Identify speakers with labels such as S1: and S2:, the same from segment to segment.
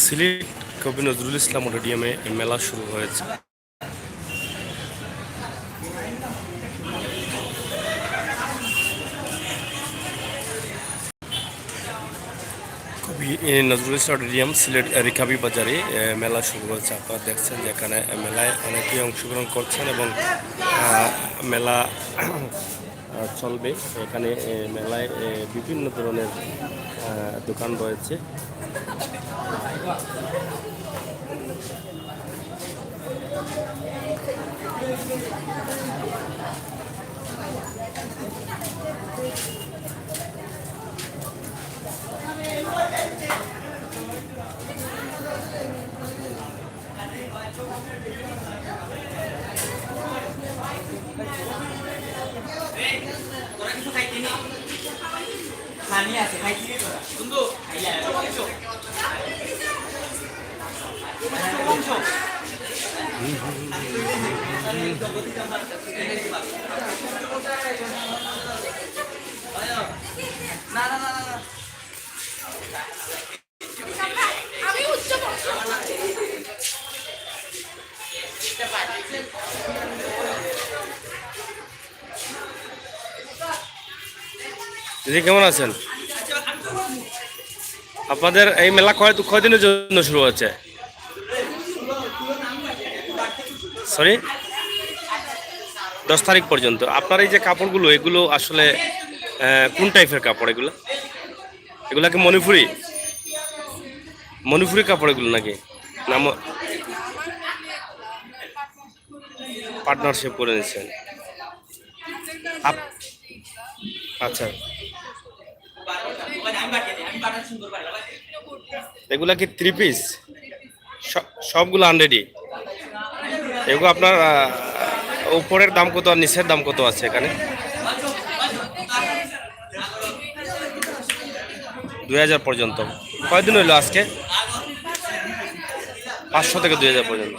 S1: সিলেট কবি নজরুল ইসলাম অডিটোরিয়ামে মেলা শুরু হয়েছে। কবি নজরুল ইসলাম অডিটোরিয়াম সিলেট রিকাবি বাজারে মেলা শুরু হয়েছে। আপনারা দেখছেন যেখানে মেলায় অনেকেই অংশগ্রহণ করছেন এবং মেলা চলবে। এখানে মেলায় বিভিন্ন ধরনের দোকান রয়েছে। দিদি কেমন আছেন? আপনাদের এই মেলা কয়দিনের জন্য শুরু হচ্ছে? সরি, 10 তারিখ পর্যন্ত। আপনার এই যে কাপড়গুলো, এগুলো আসলে কোন টাইপের কাপড়? এগুলা কি মণিপুরি কাপড় এগুলো নাকি? না, পার্টনারশিপ করে নিচ্ছেন? আচ্ছা, এগুলা কি 3 পিস? সবগুলো আনরেডি? এগুলো আপনার উপরের দাম কত আর নিচের দাম কত আছে এখানে? 2000 পর্যন্ত। কয়দিন হইলো আজকে? 500 থেকে 2000 পর্যন্ত।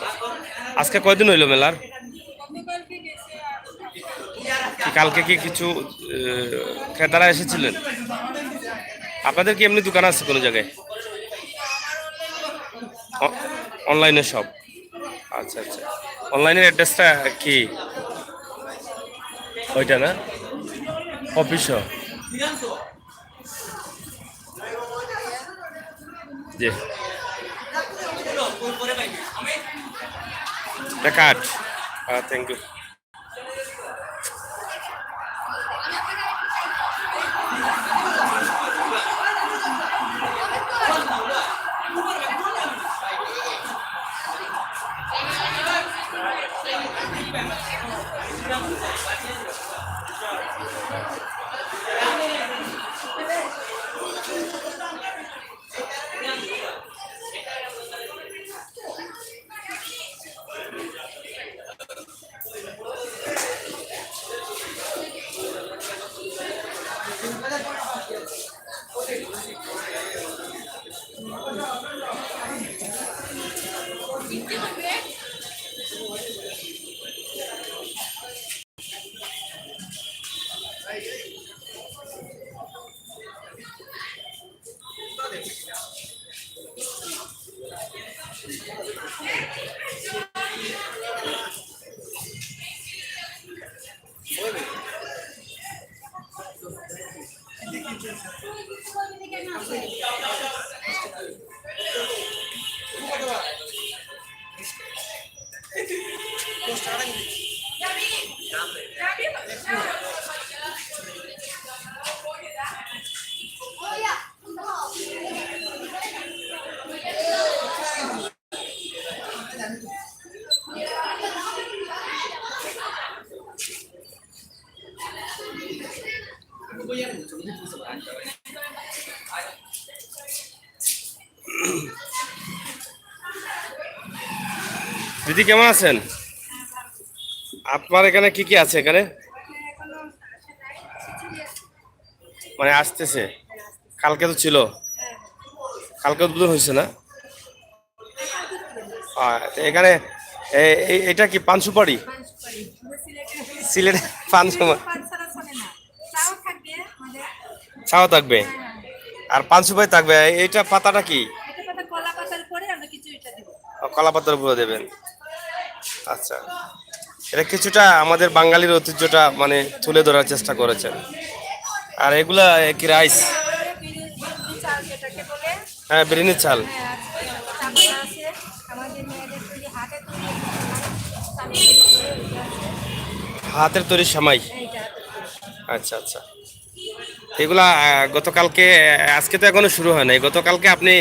S1: আজকে কয়দিন হইলো মেলার? কালকে কি কিছু ক্রেতারা এসেছিলেন? আপনাদের কি এমনি দোকান আছে কোনো জায়গায়? অনলাইনে সব? আচ্ছা আচ্ছা। অনলাইনের অ্যাড্রেসটা কি ওইটা না? অফিসও? জি, কাট। Thank you. দিদি কেমন আছেন? আপনার এখানে কি কি আছে এখানে? মানে আসতেছে? কালকে তো ছিল, কালকে উদ্বোধন হয়েছে না? এখানে এটা কি পান সুপারি? সিলেটে পান সুপারি ছাও থাকবে? আর পান সুপারি থাকবে। এইটা পাতাটা কি?
S2: এটা পাতা কলা পাতার পরে আমরা কিছু এটা দিব।
S1: কলা পাতার উপরে দেবেন। আচ্ছা, এটা কিছুটা আমাদের বাঙালির ঐতিহ্যটা মানে তুলে ধরার চেষ্টা করেছেন। আর এগুলা কি রাইস?
S2: এটা আমাদের বিরিয়ানি চাল যেটাকে বলে।
S1: হ্যাঁ, বিরিয়ানির চাল।
S2: হ্যাঁ, আছে চামড়া আছে, আমাদের মেয়েদের তৈরি হাতে তৈরি চামড়া আছে।
S1: হাতের তৈরি সামাই।
S2: এইটা হাতের তৈরি।
S1: আচ্ছা আচ্ছা। এগুলা গতকালকে, আজকে তো এখনো শুরু হয় নাই, গতকালকে আপনি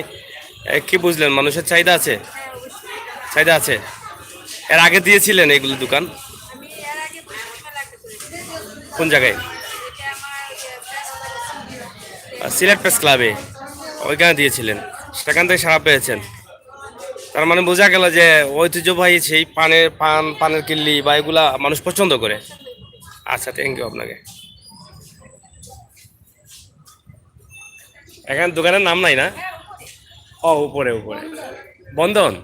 S1: কি বুঝলেন মানুষের চাহিদা আছে?
S2: হ্যাঁ, অবশ্যই।
S1: চাহিদা আছে। এর আগে দিয়েছিলেন এগুলো দোকান?
S2: আমি এর আগে বৈশাখ মেলাতে করেছি।
S1: কোন জায়গায়?
S2: এটা আমার
S1: সিলেট প্রেস ক্লাবে, ওইখানে দিয়েছিলেন, সেখান থেকে সাড়া পেয়েছেন। তার মানে বোঝা গেল যে ঐতিহ্যবাহী সেই পানের কিল্লি বা এগুলা মানুষ পছন্দ করে। আচ্ছা, থ্যাংক ইউ আপনাকে। এখানে দোকানের নাম নাই না? ও, উপরে উপরে বন্ধন।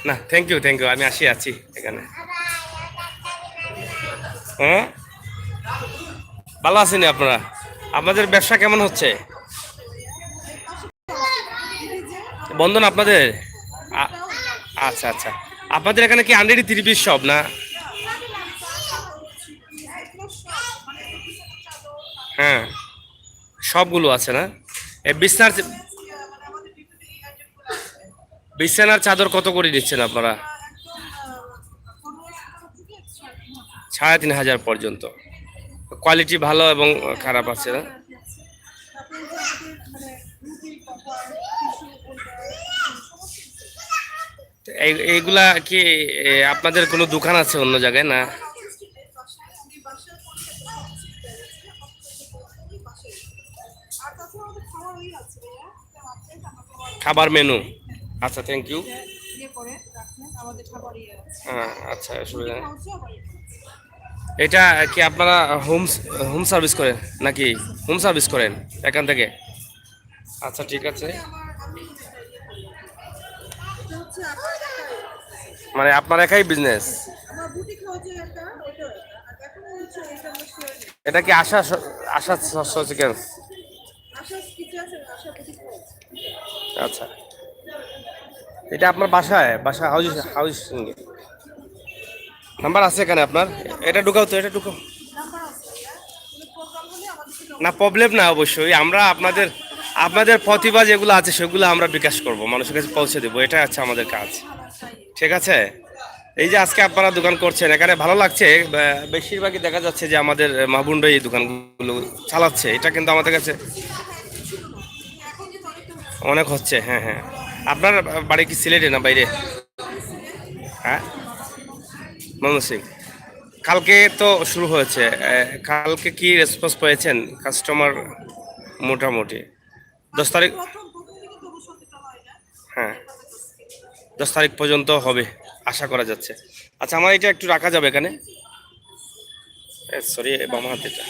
S1: না, থ্যাংক ইউ থ্যাংক ইউ, আমি আছি এখানে। হ্যাঁ, ভালো আছেন আপনারা? আপনাদের ব্যবসা কেমন হচ্ছে? বন্ধন আপনাদের? আ- আচ্ছা আচ্ছা। আপনাদের এখানে কি 130 সব না? হ্যাঁ, সবগুলো আছে না? এই বিছানার চাদর কত করে দিচ্ছেন আপনারা? 3,500 পর্যন্ত। কোয়ালিটি ভালো এবং খারাপ আছে না? এইগুলা কি আপনাদের কোনো দোকান আছে অন্য জায়গায় না? খাবার মেনু। আচ্ছা, থ্যাংক ইউ। হ্যাঁ, আচ্ছা, অসুবিধা নেই। এটা কি আপনারা হোম হোম সার্ভিস করেন নাকি? হোম সার্ভিস করেন এখান থেকে? আচ্ছা, ঠিক আছে। মানে আপনার একাই বিজনেস? এটা কি আশা চিকেন? আচ্ছা, এটা আপনার বাসা হাউস নাম্বার আছে এখানে আপনার? এটা ঢুকাও তো, এটা ঢুকাও। না, প্রবলেম না, অবশ্যই আমরা আপনাদের আপনাদের প্রতিভা যেগুলো আছে সেগুলো আমরা বিকাশ করব, মানুষের কাছে পৌঁছে দেবো, এটা হচ্ছে আমাদের কাজ। ঠিক আছে। এই যে আজকে আপনারা দোকান করছেন এখানে ভালো লাগছে। বেশিরভাগই দেখা যাচ্ছে যে আমাদের মাহবুবরা এই দোকানগুলো চালাচ্ছে, এটা কিন্তু আমাদের কাছে অনেক হচ্ছে। হ্যাঁ হ্যাঁ। আপনার বাড়ি কি সিলেটে না বাইরে? হ্যাঁ, ময়মনসিং। কালকে তো শুরু হয়েছে, কালকে কি রেসপন্স পেয়েছেন কাস্টমার? মোটামুটি 10 তারিখ। হ্যাঁ, 10 তারিখ পর্যন্ত হবে আশা করা যাচ্ছে। আচ্ছা, আমার এটা একটু রাখা যাবে এখানে? সরি, বাম হাতে এটা।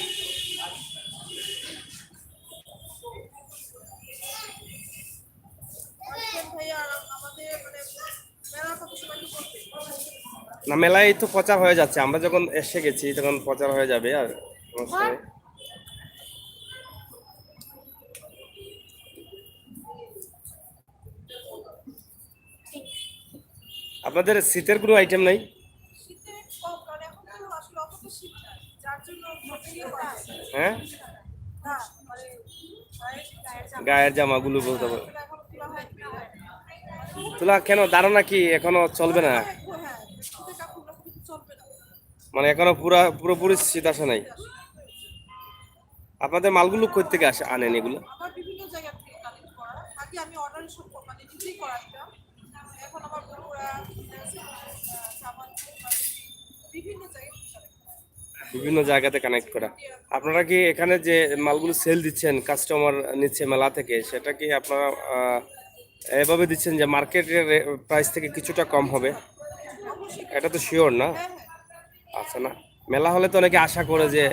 S1: না, মেলায় তো প্রচার হয়ে যাচ্ছে, আমরা যখন এসে গেছি তখন প্রচার হয়ে যাবে। আর সমস্যা নেই। আপনাদের শীতের কোনো আইটেম নাই? হ্যাঁ, গায়ের জামাগুলো বলতে পারো। তোলা কেন, ধারণা কি এখনো চলবে না? মানে এখনো পুরোপুরি শীত আসে নাই? আপনাদের মালগুলো কই থেকে আনেন এগুলো? বিভিন্ন জায়গাতে কানেক্ট করা। আপনারা কি এখানে যে মালগুলো সেল দিচ্ছেন, কাস্টমার নিচ্ছে মেলা থেকে, সেটা কি আপনারা এভাবে দিচ্ছেন যে মার্কেটের প্রাইস থেকে কিছুটা কম হবে? এটা তো শিওর না? আচ্ছা, না, মেলা হলে তো অনেকে আশা করে যে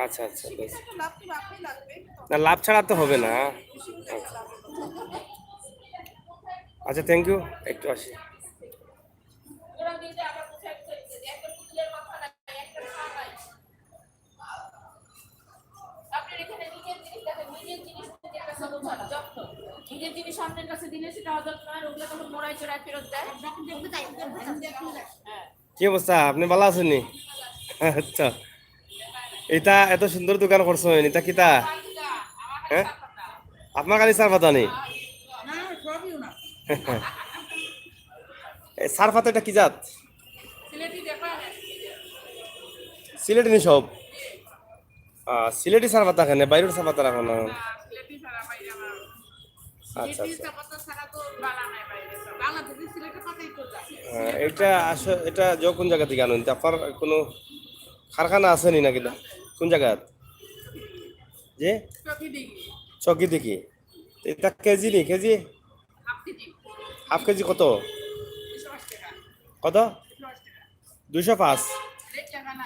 S1: আচ্ছা আচ্ছা বেশ।
S2: একটু লাভ তো রাখতেই লাগবে।
S1: না লাভ ছাড়া তো হবে না।
S2: বেশি করে একটা লাভ হবে।
S1: আচ্ছা থ্যাংক ইউ, একটু আসি।
S2: আপনার এখানে নিজের জিনিস দেখেন, নিজের জিনিস নিজের কাছে বোঝানো যত্ন। নিজের জিনিস অন্যের কাছে দিলে সেটা অযত্ন হয়, ওগুলো তখন মোড়ায় চড়ায় ফেরত দেয়। যখন দেখতে চাই হ্যাঁ।
S1: কি অবস্থা, আপনি ভালো আছেন নি? আচ্ছা, এটা এত সুন্দর দোকান করছো, এটা কিতা? হ্যাঁ, আপনার খালি সার পাতা নেই?
S2: না সবই না।
S1: সার পাতা এটা কি জাত?
S2: সিলেটি দেখা
S1: সিলেটি নি সব? সিলেটি সার পাতা কেন, বাইরের সার পাতা রাখো না?
S2: সিলেটি ছাড়া বাইরে আমার
S1: আচ্ছা
S2: সিলেটি
S1: আচ্ছা।
S2: চাপাতা ছাড়া তো বালা নাই বাইরে। বাংলাদেশে সিলেটের পাতাই তো যায়।
S1: এটা আসলে এটা কোন জায়গা থেকে আনুন? আপনার কোনো কারখানা আছে নি নাকি? কোন জায়গা? যে
S2: চকি দিঘি
S1: চকি দেখি এটা কেজি নি KG?
S2: Half KG
S1: half KG কত?
S2: 250 টাকা
S1: কত?
S2: 250 টাকা
S1: 205?
S2: রেট টাকা না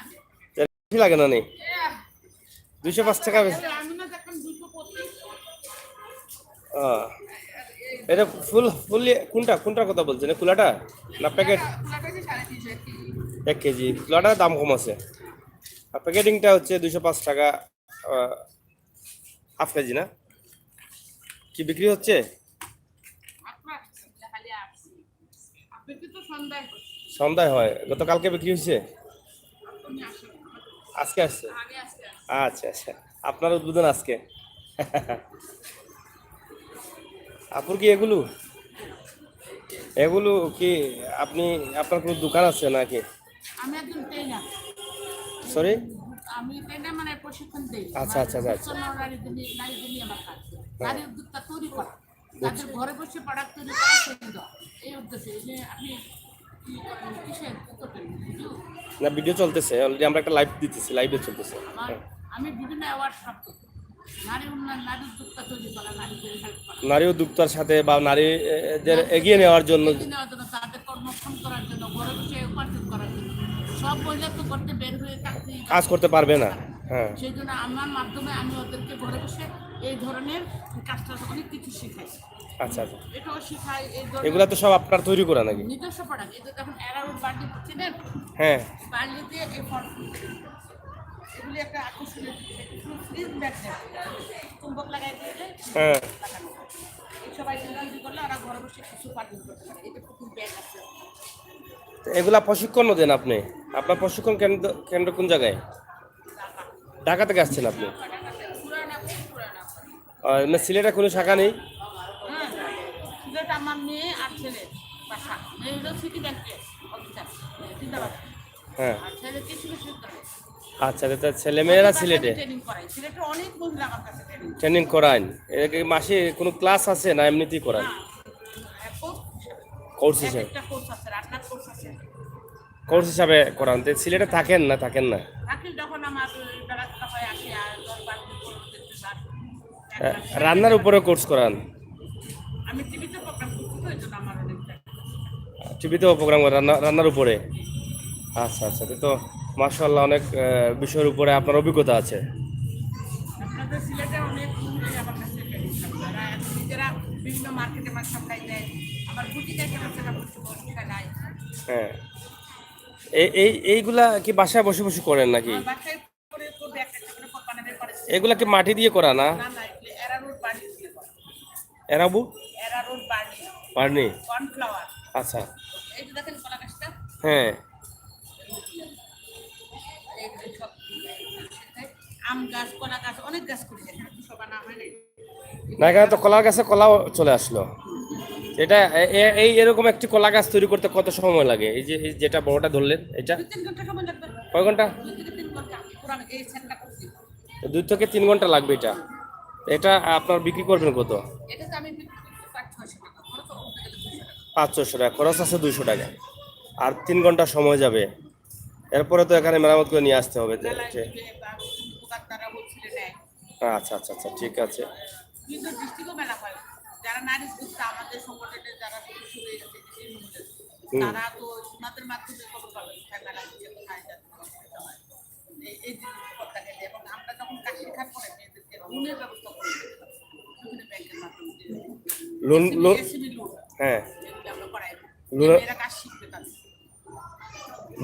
S1: বেশি লাগে না নি? 205 টাকা বেশি?
S2: আমি না দেখুন 225
S1: আহ, এটা ফুল ফুল কোনটা কোনটার কথা বলছেন, খোলাটা না প্যাকেট?
S2: খোলাটা যে 350 কেজি
S1: 1 কেজি খোলাটার দাম কম আছে, আর প্যাকেটিংটা হচ্ছে 205 টাকা। হাফ কেজি না? কি বিক্রি হচ্ছে?
S2: আপনার খালি আসছি আপনি তো সন্ধ্যায়
S1: সন্ধ্যায় হয়, গতকালকে বিক্রি হয়েছে,
S2: আপনি আসেন
S1: আজকে আসছে?
S2: আমি আসছি
S1: আচ্ছা আচ্ছা, আপনার উদ্বোধন আজকে। আপুর কি এগুলো এগুলো কি আপনি, আপনার কোনো দোকান আছে নাকি?
S2: আমি একজন ট্রেনার
S1: সরি?
S2: আমি ট্রেনার মানে প্রশিক্ষণ দেই
S1: আচ্ছা আচ্ছা আচ্ছা।
S2: নারীদের নিয়ে আমার কাজ নারী উদ্যোক্তা তৈরি করা তাদের ঘরে বসে প্রোডাক্ট তৈরি করা সেল দেওয়া এই উদ্দেশ্যে এই যে আপনি কি করেন কিসের করতেন
S1: না ভিডিও চলতেছে অলরেডি, আমরা একটা লাইভ দিতেছি, লাইভে চলতেছে।
S2: আমার আমি বিভিন্ন অ্যাওয়ার্ড প্রাপ্ত নারী উন্নয়ন নারী উদ্যোক্তা তৈরি করা নারীদের হেল্প করা
S1: নারী উদ্যোক্তার সাথে বা নারীদের এগিয়ে নেওয়ার জন্য,
S2: এগিয়ে নেওয়ার জন্য তাদের কর্মক্ষম করার জন্য ঘরে বসে উপার্জন করার জন্য সব মহিলা তো করতে বের হয়ে চাকরি
S1: কাজ করতে পারবে না। হ্যাঁ
S2: সেই জন্য আমার মাধ্যমে আমি ওদেরকে ঘরে বসে এই ধরনের কাজটা অনেক কিছু শেখাই
S1: আচ্ছা আচ্ছা।
S2: এটাও শেখাই এই
S1: এগুলা
S2: ধরনের
S1: তো সব আপনার তৈরি করা নাকি?
S2: নিজস্ব প্রোডাক্ট এই যে দেখুন অ্যারাউন্ড বার্লি চিনেন
S1: হ্যাঁ
S2: বার্লি দিয়ে এই ফল এগুলি একটা আকর্ষণীয় ফ্রিজ ব্যাগ চুম্বক লাগাই দিয়ে
S1: হ্যাঁ।
S2: লাগানো এই সবাই তৈরি করলে ওরা ঘরে বসে কিছু উপার্জন করতে পারে এটা খুব ব্যাগ আছে
S1: তো এগুলা প্রশিক্ষণও দেন আপনি? আপনার প্রশিক্ষণ কেন্দ্র কেন্দ্র কোন জায়গায়? ঢাকা থেকে আসছেন আপনি?
S2: পুরানা পুরানা
S1: না সিলেটে কোনো শাখা নেই?
S2: হ্যাঁ সিলেট আমার মেয়ে আর ছেলে বাসা মেয়ে হলো সিটি ব্যাংকে অফিসার জিন্দাবাদ
S1: হ্যাঁ।
S2: আর ছেলে কৃষি বিশ্ববিদ্যালয়
S1: আচ্ছা, তো ছেলে মেয়েরা সিলেটে
S2: ট্রেনিং করাই সিলেটে অনেক মহিলা আমার কাছে ট্রেনিং
S1: ট্রেনিং করান? এর কি মাসে কোনো ক্লাস আছে না এমনিতেই করান? কোর্স হিসাবে?
S2: একটা কোর্স আছে রান্নার কোর্স আছে
S1: কোর্স হিসাবে করান? তো সিলেটে থাকেন না থাকেন না?
S2: থাকি যখন আমার বেড়াতে হয় আসি আর 10-12 দিন পর দেখতে পার
S1: রান্নার উপরে কোর্স করান?
S2: আমি টিভিতে প্রোগ্রাম করছি তো এই জন্য আমার অনেকটা
S1: টিভিতেও প্রোগ্রাম করেন রান্নার উপরে? আচ্ছা আচ্ছা, তো মাশাআল্লাহ অনেক বিষয়ের উপরে আপনার অভিজ্ঞতা আছে।
S2: আপনাদের সিলেটে অনেক মহিলাই আমার কাছে ট্রেনিং করে তারা এখন নিজেরা বিভিন্ন মার্কেটে মাছ সাপ্লাই দেয় আবার বুটিক আইটেম আছে না বুটিকা নাই
S1: হ্যাঁ, এইগুলা কি বাসায় বসে বসে করেন নাকি?
S2: আমার বাসায় করে করবে একটা একটা করে কোরবানি বের করে
S1: এগুলা কি মাটি দিয়ে করা না?
S2: না না এগুলো অ্যারারুট বার্লি দিয়ে করে
S1: এরাবু
S2: অ্যারারুট বার্লি
S1: পারনি?
S2: কর্নফ্লাওয়ার
S1: আচ্ছা।
S2: এই যে দেখেন কলা গাছটা
S1: হ্যাঁ।
S2: এইগুলো সব আম গাছ কলা গাছ অনেক গাছ করি এখানে তো সবার নাম হয় নাই
S1: না এখানে তো কলার গাছে কলাও চলে আসলো। এটা এই এরকম একটি কলা গাছ তৈরি করতে কত সময় লাগে? এই যেটা বড়টা ধরলেন এটা
S2: 2-3 ঘন্টা সময় লাগবে
S1: কয় ঘন্টা?
S2: 2 থেকে 3 ঘন্টা পুরো আমি এই সেটটা করছি
S1: 2 থেকে 3 ঘন্টা লাগবে এটা। এটা আপনার বিক্রি করবেন কত?
S2: এটা তো আমি বিক্রি করছি 500-600 টাকা খরচ উঠতে গেলে 200 টাকা
S1: 500 টাকা খরচ আছে, 200 টাকা, আর 3 ঘন্টা সময় যাবে। এরপরে তো এখানে মেরামত করে নিয়ে আসতে হবে।
S2: মেলায় দিবে বা দোকানদাররা বলছিলে নেয়
S1: আচ্ছা আচ্ছা আচ্ছা, ঠিক আছে।
S2: কিন্তু ডিস্ট্রিক্টও মেলা হয় যারা নারী উদ্যোক্তা আমাদের সংগঠনের যারা সদস্য হয়ে গেছে কৃষির মধ্যে তারা তো ওনাদের মাধ্যমে খবর পাবে কোথায় মেলা হচ্ছে কোথায় যাচ্ছে এই জিনিসপত্রটা গেলে এবং আমরা
S1: লোন লোন
S2: এসিবি লোন
S1: হ্যাঁ,
S2: এগুলো আমরা করাই দিই।
S1: লোনের
S2: মেয়েরা কাজ শিখবে তাদের।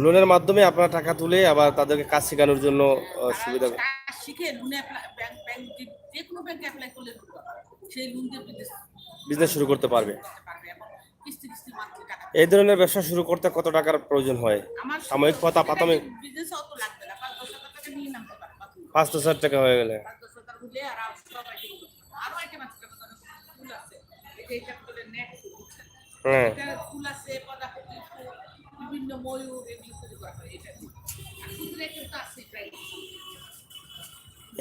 S1: লোনের মাধ্যমে আপনারা টাকা তুলে আবার তাদেরকে কাজ শেখানোর জন্য
S2: তারা
S1: সুবিধা।
S2: কাজ শিখে লোনে ব্যাংক ব্যাংক যে কোনো ব্যাংকে অ্যাপ্লাই করলে লোন পাবে। সেই লোন দিয়ে
S1: বিজনেস শুরু করতে পারবে।
S2: করতে পারবে এবং কিস্তি কিস্তি মান্থলি টাকা
S1: এই ধরনের ব্যবসা শুরু করতে কত টাকার প্রয়োজন হয়?
S2: আমার
S1: সাময়িক প্রাথমিক
S2: বিজনেস অত লাগবে না, 5-10,000 টাকা নিয়ে নামতে পারে।
S1: 5,000 টাকা হয়ে গেলে
S2: 5-10,000 হলে আর সব আইটেম আরো আইটেম আছে, যেমন ফুল আছে, এই যে এটা বলে নেট ফুল, বুঝছেন?
S1: হ্যাঁ,
S2: এটা ফুল আছে, পদার্থী ফুল, বিভিন্ন ময়ূর, এগুলো তৈরি করা হয়। এটা দিয়ে আর ফুলের আইটেম তো আছে প্রায়।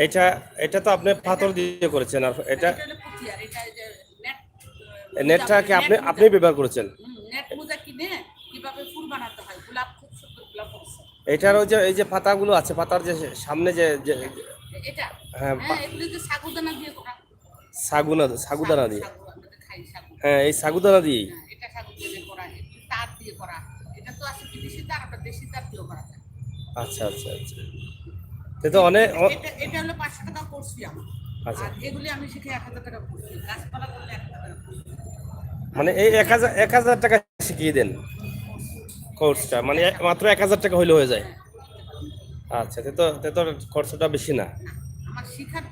S1: এটা এটা তো আপনি পাথর দিয়ে করেছেন, আর এটা
S2: এটা হলো পুঁথিয়ার, এটা এই যে নেট
S1: নেটটা কি আপনি আপনি ব্যবহার করেছেন?
S2: নেট মোজা কিনে কিভাবে ফুল বানাতে হয়, গোলাপ খুব সুন্দর গোলাপ হচ্ছে
S1: এটার ওই যে এই যে পাতাগুলো আছে, পাতার যে সামনে যে
S2: এটা।
S1: হ্যাঁ,
S2: হ্যাঁ, এগুলো যে সাগুদানা দিয়ে করা।
S1: সাগুদানা দিয়ে।
S2: সাগু আমরা খাই সাগু।
S1: হ্যাঁ, এই সাগুদানা দিয়ে।
S2: হ্যাঁ, এটা সাগু দিয়ে করা, এগুলো তার দিয়ে করা। এটা তো আছে বিদেশি তার, আমরা দেশি তার দিয়েও করা যায়।
S1: আচ্ছা আচ্ছা আচ্ছা, সে তো অনেক
S2: এটা হলো 500 টাকা করছি আমার।
S1: আচ্ছা।
S2: আর এগুলি আমি শিখে 1,000 টাকা করছি, গাছপালা করলে 1,000 টাকা করছি।
S1: মানে এই 1,000 টাকা শিখিয়ে দেন কোর্সটা, মানে মাত্র 1,000 টাকা হইলে হয়ে যায়? আচ্ছা, তে তো খরচটা বেশি না।
S2: আমার শিখার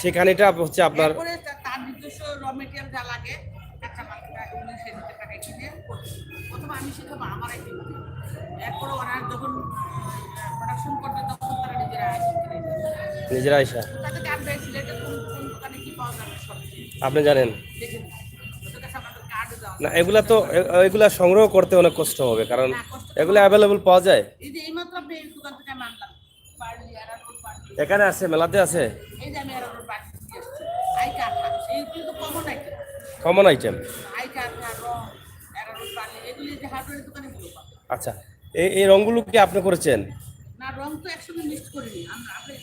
S1: সেখানেটা হচ্ছে আপনার
S2: এরপরে তার নিজস্ব র মেটেরিয়াল যা লাগে, কাঁচা মালটা এগুলো সে নিজের টাকায় কিনে করছি। প্রথমে আমি শিখাবো আমার আইটেম দিয়ে, এরপরে ওরা যখন প্রোডাকশন করবে তখন তারা নিজেরা আইটেম কিনে নেবে।
S1: নিজেরা আইসা
S2: তাদেরকে আমরা সিলেটে কোন কোন দোকানে কি পাওয়া যাবে সব
S1: আপনি জানেন
S2: দেখে নিই। ওদের কাছে আমাদের কার্ডও দেওয়া
S1: না? এগুলা তো এগুলা সংগ্রহ করতে অনেক কষ্ট হবে, কারণ
S2: না, কষ্ট
S1: এগুলো অ্যাভেলেবল পাওয়া যায়।
S2: এই যে এইমাত্র আপনি এই দোকান থেকে আমি আনলাম পার্লি এরারোড পার্লি,
S1: এখানে আছে, মেলাতে আছে
S2: এই যে আমি এরারোড পার্লি দিয়ে আসছি। আই কাঠা এইগুলো তো common item.
S1: Common item.
S2: I কাঠা, রং, এরারোড পার্লি, এগুলি যে হার্ডওয়্যারের দোকানে গুলো পাবে।
S1: আচ্ছা, এই রঙগুলো কি আপনি করেছেন?
S2: না, রং তো একসঙ্গে মিক্স করিনি আমরা, আপনি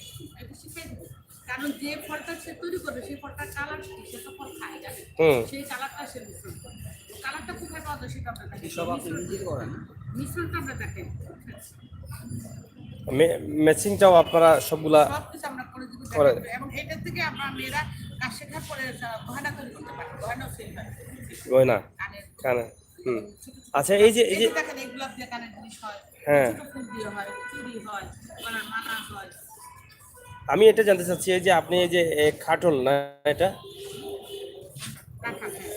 S2: এটা শিখাই দেবো। কারণ যে ফলটা সে তৈরি করবে সেই ফলটার কালার কি, সে তো ফল খায় জানে,
S1: হুম।
S2: সেই কালারটা সে মিশ্রণ করবে। কালারটা কোথায় পাওয়া যায় সেটা আমরা দেখি, মিশ্রণটা আমরা দেখি।
S1: ম্যাচিংটাও আপনারা সবগুলা
S2: সব কিছু আমরা করে দিব
S1: করে।
S2: এবং এটা থেকে আমরা মেয়েরা কাজ শেখার পরে গহনা তৈরি করতে পারি, গহনাও সেল হয়,
S1: গয়না
S2: কানের
S1: কানে। হুম।
S2: ছোট ছোট
S1: আচ্ছা, এই যে
S2: দেখেন এগুলো দিয়ে কানের জিনিস হয়,
S1: হ্যাঁ,
S2: ছোট ফুল দিয়ে হয়, চুড়ি হয়, গলার মালা হয়।
S1: আমি এটা জানতে চাচ্ছি, এই যে আপনি এই যে খাটল না এটা,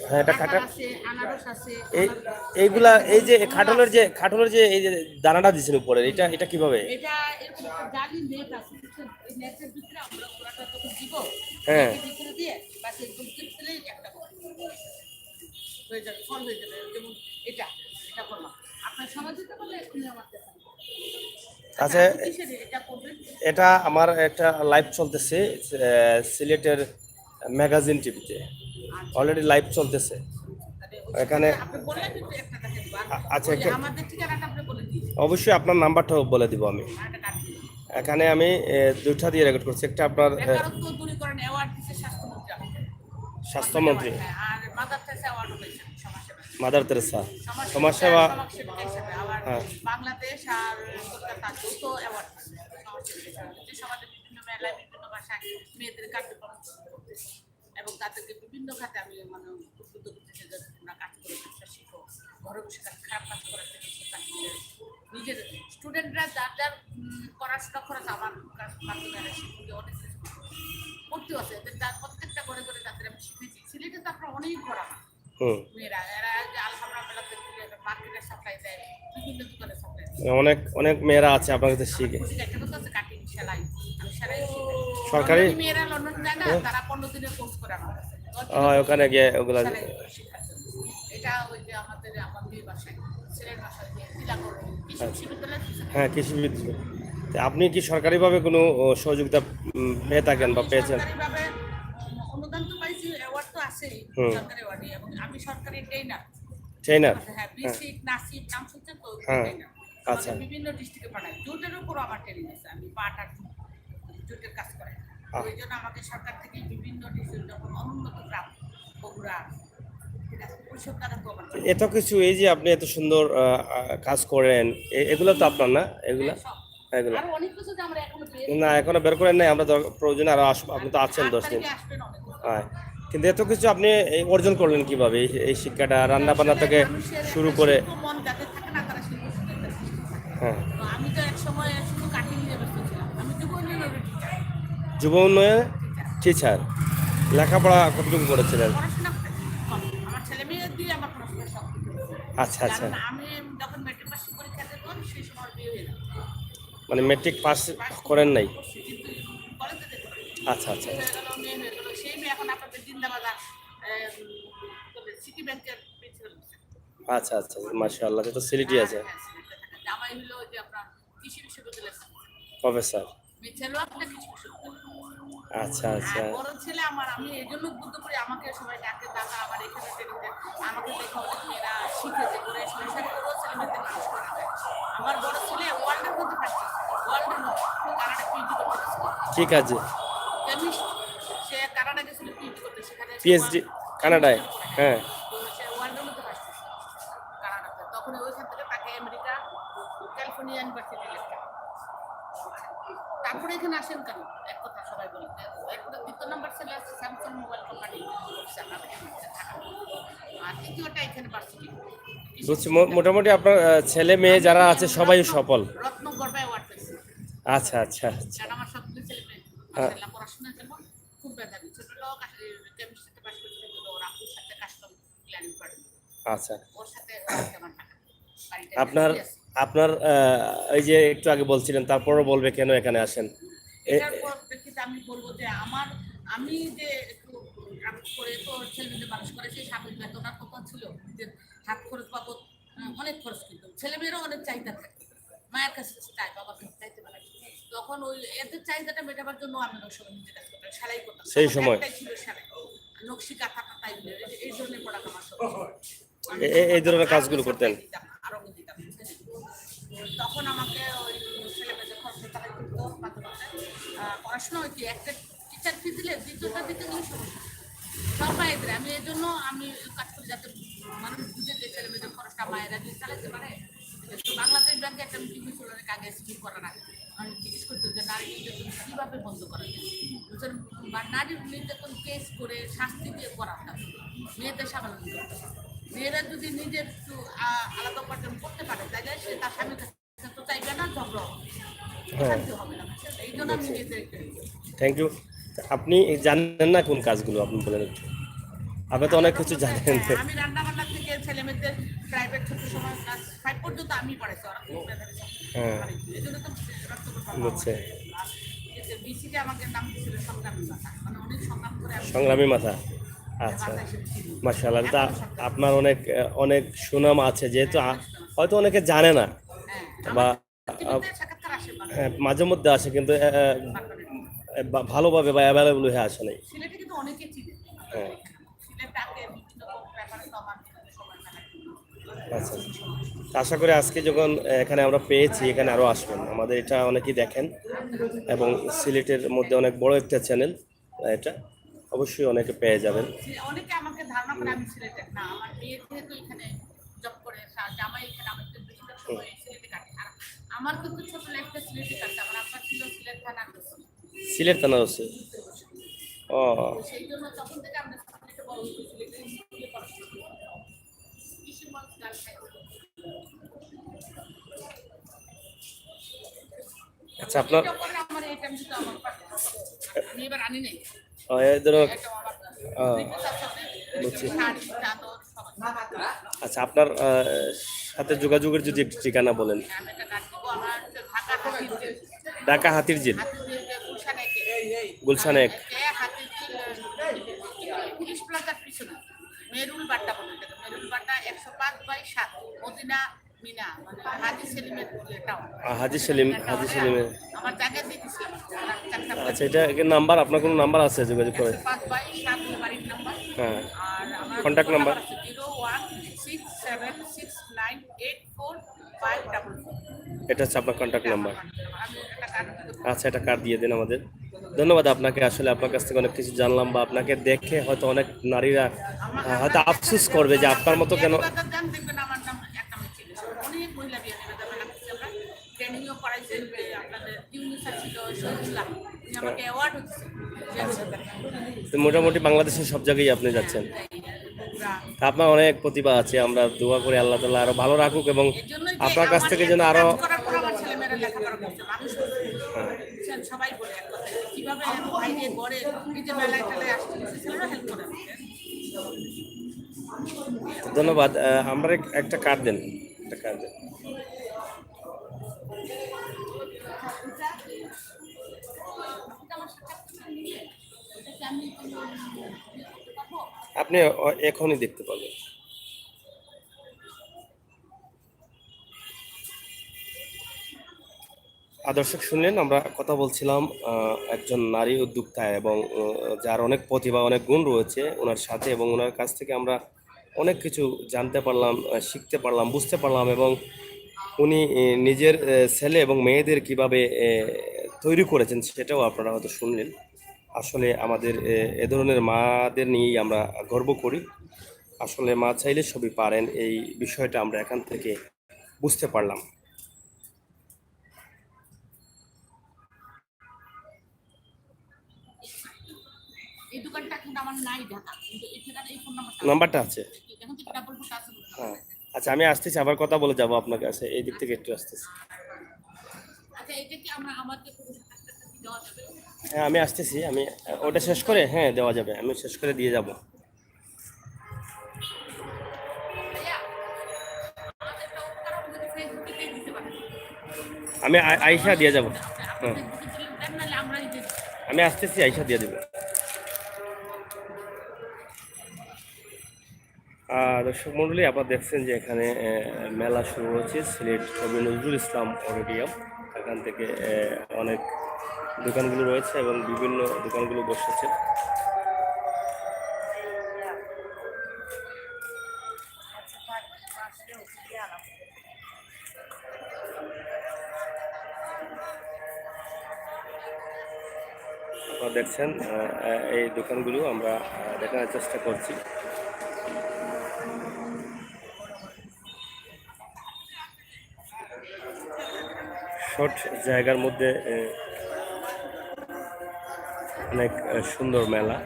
S1: হ্যাঁ, এটা
S2: কাঁঠাল
S1: খাটল,
S2: আছে, আনারস আছে,
S1: এই এইগুলা এই যে খাটলের যে এই যে দানাটা দিছেন উপরে, এটা কিভাবে?
S2: এটা এরকম একটা জালি নেট আছে, বুঝছেন? এই নেটের ভিতরে আমরা ওরাটা যখন দিব,
S1: হ্যাঁ।
S2: নেটের ভিতরে দিয়ে বাস একদম টিপ দিলেই একটা হয়ে যাবে, ফল হয়ে যাবে। যেমন এটা এটা করলাম, আপনার সময় দিতে পারলে এক্ষুনি আমার দেখান।
S1: আচ্ছা,
S2: কিসের এটা করবেন?
S1: এটা আমার একটা লাইভ চলতেছে সিলেটের ম্যাগাজিন টিভিতে, অলরেডি লাইভ চলতেছে
S2: তাহলে
S1: এখানে।
S2: আপনি বললেন কিন্তু একটা দেখা দিব।
S1: আচ্ছা,
S2: ওই যে আমাদের ঠিকানাটা আপনি বলে দিন,
S1: অবশ্যই আপনার নাম্বারটাও বলে দিব আমি।
S2: একটা কাট দিন।
S1: এখানে আমি দুইটা দিয়ে রেকর্ড করছি, একটা আপনার
S2: বেকারত্ব দূরীকরণ অ্যাওয়ার্ড দিচ্ছে স্বাস্থ্যমন্ত্রী আমাদের।
S1: স্বাস্থ্যমন্ত্রী
S2: হ্যাঁ, আর মাদার তেরেসা অ্যাওয়ার্ডও পেয়েছেন সমাজসেবা।
S1: মাদার তেরেসা
S2: সমাজসেবিকা
S1: সমাজসেবা।
S2: সমাজসেবিকা হিসেবে আবার
S1: হ্যাঁ।
S2: বাংলাদেশ আর কলকাতা যৌথ অ্যাওয়ার্ড সমাজসেবিকা হিসেবে, যে সমাজের বিভিন্ন মেলায় বিভিন্ন ভাষায় মেয়েদের কার্যক্রম করতেছে এবং তাদেরকে বিভিন্ন খাতে আমি মানে উদ্বুদ্ধ করতেছি যে তোমরা কাজ করে ব্যবসা শিখো, ঘরে বসে কাজ, খারাপ কাজ করার থেকে নিজের স্টুডেন্টরা যার যার পড়াশোনা খরচ আমার মাধ্যমে শিখতে অনেক কিছু করতেও আছে, তার প্রত্যেকটা ঘরে ঘরে তাদের আমি শিখেছি। সিলেটে তো আপনার অনেক করা হয়
S1: হুম,
S2: মেয়েরা, এরা যে আলহামরা মেলা থেকে মার্কেটে সাপ্লাই দেয়, বিভিন্ন দোকানে সাপ্লাই দেয়।
S1: অনেক অনেক মেয়েরা আছে আপনার কাছে শিখে।
S2: একটা কথা আছে কাটিং, সেলাই, আমি সেলাই শিখাই।
S1: সরকারি
S2: লন্ডনে মেয়েরা লন্ডন যায় না, তারা 15 দিনের কোর্স করে আমার কাছে।
S1: ওখানে গিয়ে ওগুলা
S2: সেলাই শেখার জন্য। এটা ওই যে আমাদের বাসায় ছেলের বাসায় যে তিলাগড় কৃষি বিশ্ববিদ্যালয় আছে।
S1: হ্যাঁ, কৃষিবিদ। আপনি কি সরকারিভাবে কোনো সহযোগিতা পেয়ে থাকেন বা পেয়েছেন?
S2: সরকারিভাবে অনুদান তো পাইছি, অ্যাওয়ার্ড তো আছেই
S1: হুম।
S2: সরকারি অ্যাওয়ার্ডে, এবং আমি সরকারি ট্রেনার।
S1: ট্রেনার?
S2: হ্যাঁ, বিসিক নাসিব নাম শুনছেন তো?
S1: হ্যাঁ।
S2: ট্রেনার।
S1: আচ্ছা।
S2: আমাদের বিভিন্ন ডিস্ট্রিক্টে পাঠাই, জুটের উপরও আমার ট্রেনিং আছে, আমি পাট আর জুটের কাজ করাই। ওই জন্য আমাকে সরকার থেকে বিভিন্ন ডিস্ট্রিক্ট, যখন অনুন্নত গ্রাম বগুড়া, ঠিক আছে, ওইসব জায়গা তো আমার
S1: এত কিছু, এই যে আপনি এত সুন্দর কাজ করেন, এগুলো তো আপনার না? এগুলা
S2: সব।
S1: এগুলা
S2: আরো অনেক কিছু যে আমরা এখনো পেয়ে
S1: না, এখনো বের করেন নাই, আমরা প্রয়োজনে আরো আসবো, আপনি তো আছেন 10 দিন।
S2: আসবেন অনেক কিছু।
S1: হ্যাঁ, কিন্তু এত কিছু আপনি অর্জন করলেন কিভাবে, এই শিক্ষাটা রান্না বান্না থেকে শুরু করে?
S2: মন যাদের থাকে না তারা শিল্প শিখতে চায়।
S1: হ্যাঁ,
S2: তো আমি তো এক সময় শুধু কাটিং নিয়ে ব্যস্ত ছিলাম, আমি যুব উন্নয়নের টিচার।
S1: যুব উন্নয়ন টিচার। লেখাপড়া কতটুকু করেছিলেন?
S2: পড়াশোনা কম। আমার ছেলে মেয়ে দিয়ে আমার পড়াশোনা সব কিছু হয়েছে।
S1: আচ্ছা আচ্ছা,
S2: কারণ আমি যখন মেট্রিক পাস পরীক্ষা দেবো সেই সময় বিয়ে হয়ে যাবে।
S1: মানে মেট্রিক পাস
S2: পাস
S1: করেন নাই?
S2: করছি কিন্তু কলেজে যেতে পারি।
S1: আচ্ছা আচ্ছা
S2: বিয়ে হয়ে গেল, মেয়ে হয়ে গেল, সেই মেয়ে এখন আপনাদের জিন্দাবাজার সিটি ব্যাংকের প্রিন্সিপাল।
S1: আচ্ছা আচ্ছা, মাশাআল্লাহ, তো সিলেটি আছে।
S2: হ্যাঁ, সিলেটে থাকে। জামাই হলো ওই যে আপনার কৃষি বিশ্ববিদ্যালয়ের
S1: প্রফেসর।
S2: মেয়ে ছেলেও একটা কৃষি বিশ্ববিদ্যালয়।
S1: আচ্ছা আচ্ছা,
S2: আর বড় ছেলে আমার, আমি এই জন্য উদ্বুদ্ধ করি, আমাকে সবাই ডাকে দাদা, আমার এখানে ট্রেনিংতে আমাকে দেখে অনেক মেয়েরা শিখেছে করে সংসার করেও ছেলে মেয়েদের মানুষ করা যায়। আমার বড় ছেলে ওয়ার্ল্ডের মধ্যে পাচ্ছে, ওয়ার্ল্ডের মধ্যে কানাডা পিএইচডি করতে গেছে।
S1: ঠিক আছে।
S2: কেমিস্ট, সে কানাডা গেছিল পিএইচডি করতে, সেখানে
S1: পিএইচডি কানাডায়? হ্যাঁ।
S2: তো সে ওয়ার্ল্ডের মধ্যে পাচ্ছে কানাডাতে। তখন ওইখান থেকে তাকে আমেরিকা ক্যালিফোর্নিয়া ইউনিভার্সিটি লেখা। তারপরে এখানে আসেন কেন, এক কথা সবাই বলে। এরপরে দ্বিতীয় নম্বর ছেলে আছে স্যামসাং মোবাইল কোম্পানি আর তৃতীয়টা এখানে ভার্সিটি।
S1: বুঝছি, মোটামুটি আপনার ছেলে মেয়ে যারা আছে সবাই সফল।
S2: রত্ন গর্বা অ্যাওয়ার্ড পেয়েছে।
S1: আচ্ছা আচ্ছা আচ্ছা।
S2: কারণ আমার সবগুলো ছেলে মেয়ে মাশাআল্লাহ পড়াশোনার জন্য খুব মেধাবী। ছোট লোক কেমিস্ট্রিতে পাস করেছিল, কিন্তু ওর আপুর সাথে কাস্টম প্ল্যানিং করে।
S1: আচ্ছা,
S2: ওর সাথে আমার টাকা বাড়িতে
S1: আপনার আপনার এই যে একটু আগে বলছিলেন, তারপরও বলবে কেন এখানে আসেন?
S2: এটার প্রেক্ষিতে আমি বলবো যে আমি যে একটু করে তো ছেলেমেয়েদের মানুষ করে, সেই স্বামীর বেতন আর কত ছিল, নিজের হাত খরচ বাবদ অনেক খরচ, কিন্তু ছেলেমেয়েরও অনেক চাহিদা থাকে, মায়ের কাছে চাই, বাবার কাছে চাইতে পারে। তখন ওই এদের চাহিদাটা মেটাবার জন্য আমি অনেক সময় নিজের কাজ করতাম, সেলাই করতাম।
S1: সেই সময়
S2: একটাই ছিল সেলাই, নকশি কাঁথা কাঁথা এই ধরনের প্রোডাক্ট আমার সব।
S1: এই ধরনের কাজগুলো করতেন?
S2: আরো দিতাম। তখন আমাকে ওই ছেলে মেয়েদের খরচ তারাই করতো মাঝে মাঝে। পড়াশোনা ওই কি একটা টিচার ফি দিলে দ্বিতীয়টা দিতে গেলে সমস্যা সব মায়েদের। আমি এই জন্য আমি কাজ করি যাতে মানুষ বুঝে যে ছেলে মেয়েদের খরচটা মায়েরা দিয়ে চালাতে পারে। তো বাংলাদেশ ব্যাংকে একটা মিটিং হয়েছিল অনেক আগে, স্কুল করার আগে আমি জিজ্ঞেস করতে যে নারী নির্যাতন কীভাবে বন্ধ করা যায়। নারী নির্যাতন কেস করে শাস্তি দিয়ে করা হয়, মেয়েদের স্বাবলম্বী করতে হবে। মেয়েরা যদি নিজে একটু আলাদা উপার্জন করতে পারে, তাইলে সে তার স্বামীর কাছে তো চাইবে না, ঝগড়া হবে না। এই জন্য আমি মেয়েদের।
S1: Thank you. আপনি জানেন না কোন কাজগুলো, আপনি বলেন একটু। আপনি তো অনেক কিছু জানেন।
S2: আমি রান্না বান্না থেকে ছেলে মেয়েদের প্রাইভেট ছোট সময় ক্লাস 5 পর্যন্ত আমি পড়াইছি, ওরা খুব মেধাবী ছিল।
S1: হ্যাঁ,
S2: এই জন্য তো
S1: বুঝছে।
S2: বিসিতে আমাকে নাম দিয়েছিল সংগ্রামী মাথা, মানে অনেক সংগ্রাম করে আমি
S1: সংগ্রামী মাথা। আচ্ছা,
S2: মাথা এসেছি।
S1: মাশাআল্লাহ, তা আপনার অনেক অনেক সুনাম আছে, যেহেতু হয়তো অনেকে জানে না বা
S2: সাক্ষাৎকার আসে
S1: মাঝে মধ্যে আসে, কিন্তু ভালোভাবে বা অ্যাভেলেবল হয়ে আসে নাই।
S2: সিলেটে কিন্তু অনেকে চিনে।
S1: হ্যাঁ,
S2: সিলেটটাকে বিভিন্ন ব্যাপারে তো আমার সময় মেলা।
S1: আচ্ছা। আশা করি আজকে যখন এখানে আমরা পেয়েছি, এখানে আরও আসবেন। আমাদের এটা অনেকেই দেখেন এবং সিলেটের মধ্যে অনেক বড় একটা চ্যানেল এটা, অবশ্যই অনেকে পেয়ে যাবেন।
S2: অনেকে আমাকে ধারণা করে আমি সিলেটের না, আমার মেয়ে যেহেতু এখানে জব করে, জামাই এখানে, আমাদের বেশিরভাগ সময় সিলেটে কাটে। আর আমার কিন্তু ছোট লাইফটা সিলেটে কাটছে, আমার আপনার ছিল সিলেট থানা।
S1: সিলেট থানা আছে? ও,
S2: সেই জন্য তখন থেকে আমরা সিলেটে বড় হয়েছি, সিলেটে স্কুলে পড়াশোনা করি। Kishoreganj girls high school.
S1: আচ্ছা, আপনার
S2: আমার এই টাইম তো আমার আমি এবার আনি নাই।
S1: এই ধরনের
S2: বুঝছি।
S1: আচ্ছা, আপনার সাথে যোগাযোগের যদি একটু ঠিকানা বলেন। ঢাকা হাতির ঝিল, গুলশান 1।
S2: মেরুল বাট্টা বলে, মেরুল বাট্টা 105/7 মদিনা মিনা, মানে হাজি সেলিমের টাউন।
S1: হাজি সেলিম, হাজি সেলিমের।
S2: আমার জায়গা দিয়ে দিছিলাম।
S1: আচ্ছা, এটা নাম্বার, আপনার কোনো নাম্বার আছে যোগাযোগ করে?
S2: 105/7 বাড়ির নাম্বার।
S1: হ্যাঁ,
S2: আর আমার
S1: কন্ট্যাক্ট নাম্বার
S2: 0167694845544।
S1: এটা হচ্ছে আপনার কন্ট্যাক্ট নাম্বার। আচ্ছা, এটা কার্ড দিয়ে দিন আমাদের। ধন্যবাদ আপনাকে। আসলে আপনার কাছ থেকে অনেক কিছু জানলাম, বা আপনাকে দেখে হয়তো অনেক নারীরা হয়তো আফসোস করবে যে আপনার মতো কেন।
S2: দেখবেন আমার নাম একটা মেয়ে ছিল, অনেক মহিলা বিয়ে নেবে, ট্রেনিংও করাইছে। আপনাদের ইউনিসা ছিল, শহীদুল্লাহ আমাকে অ্যাওয়ার্ড হচ্ছে
S1: তো মোটামুটি বাংলাদেশের সব জায়গায় আপনি যাচ্ছেন। তা আপনার অনেক প্রতিভা আছে, আমরা দোয়া করি আল্লাহ তাআলা আরো ভালো রাখুক এবং
S2: এর জন্যই যে
S1: আপনার কাছ
S2: আমার
S1: থেকে
S2: এত
S1: যেন আরো
S2: কাজ করার পর আমার ছেলেমেয়েরা লেখাপড়া করছে, মানুষ হচ্ছে। বুঝছেন, সবাই বলে এক কথা, যে কিভাবে এত বাইরে গড়ে এই যে মেলায় টেলায় আসছে, ছেলেরা হেল্প করে আমাকে।
S1: ধন্যবাদ। আমরা একটা কার্ড দেন, একটা কার্ড দেন। আপনি এখনই দেখতে পাবেন। দর্শক শুনলেন, আমরা কথা বলছিলাম একজন নারী উদ্যোক্তা এবং যার অনেক প্রতিভা অনেক গুণ রয়েছে ওনার সাথে, এবং ওনার কাছ থেকে আমরা অনেক কিছু জানতে পারলাম, শিখতে পারলাম, বুঝতে পারলাম, এবং উনি নিজের ছেলে এবং মেয়েদের কিভাবে তৈরি করেছেন সেটাও আপনারা হয়তো শুনলেন। আসলে আমাদের এ ধরনের মাদের নিয়েই আমরা গর্ব করি। আসলে মা চাইলে সবই পারেন, এই বিষয়টা আমরা এখান থেকে বুঝতে পারলাম।
S2: এই দোকানটা কিন্তু আমার নাই ঢাকা, কিন্তু এই ঠিকানা, এই ফোন নাম্বারটা
S1: নাম্বারটা আছে।
S2: এখন থেকে ডাবল ফোন আছে।
S1: হ্যাঁ, আচ্ছা আমি আসতেছি, আবার কথা বলে যাবো আপনার কাছে, এই দিক থেকে একটু আসতেছি।
S2: আচ্ছা, এটা কি আমরা আমাকে পুরো টাকাটা দেওয়া যাবে?
S1: হ্যাঁ আমি আসতেছি, আমি ওটা শেষ করে, হ্যাঁ দেওয়া যাবে, আমি শেষ করে দিয়ে যাব।
S2: ভাইয়া, আমাদের একটা উপকার হবে যদি ফেসবুকে পেজ দিতে পারেন।
S1: আমি আইসা দিয়ে যাব।
S2: আপনি
S1: হ্যাঁ
S2: ফেসবুকে দিলে দেন, নাহলে আমরাই দিই।
S1: আমি আসতেছি, আইসা দিয়ে দেবো। দর্শক মণ্ডলী, আপনারা দেখছেন যে এখানে মেলা শুরু হয়েছে, সিলেট কবি নজরুল ইসলাম অডিটোরিয়াম। এখান থেকে অনেক দোকানগুলো রয়েছে এবং বিভিন্ন দোকানগুলো বসেছে। আপনারা দেখছেন এই দোকানগুলো আমরা দেখানোর চেষ্টা করছি। শর্ট জায়গার মধ্যে অনেক সুন্দর মেলা।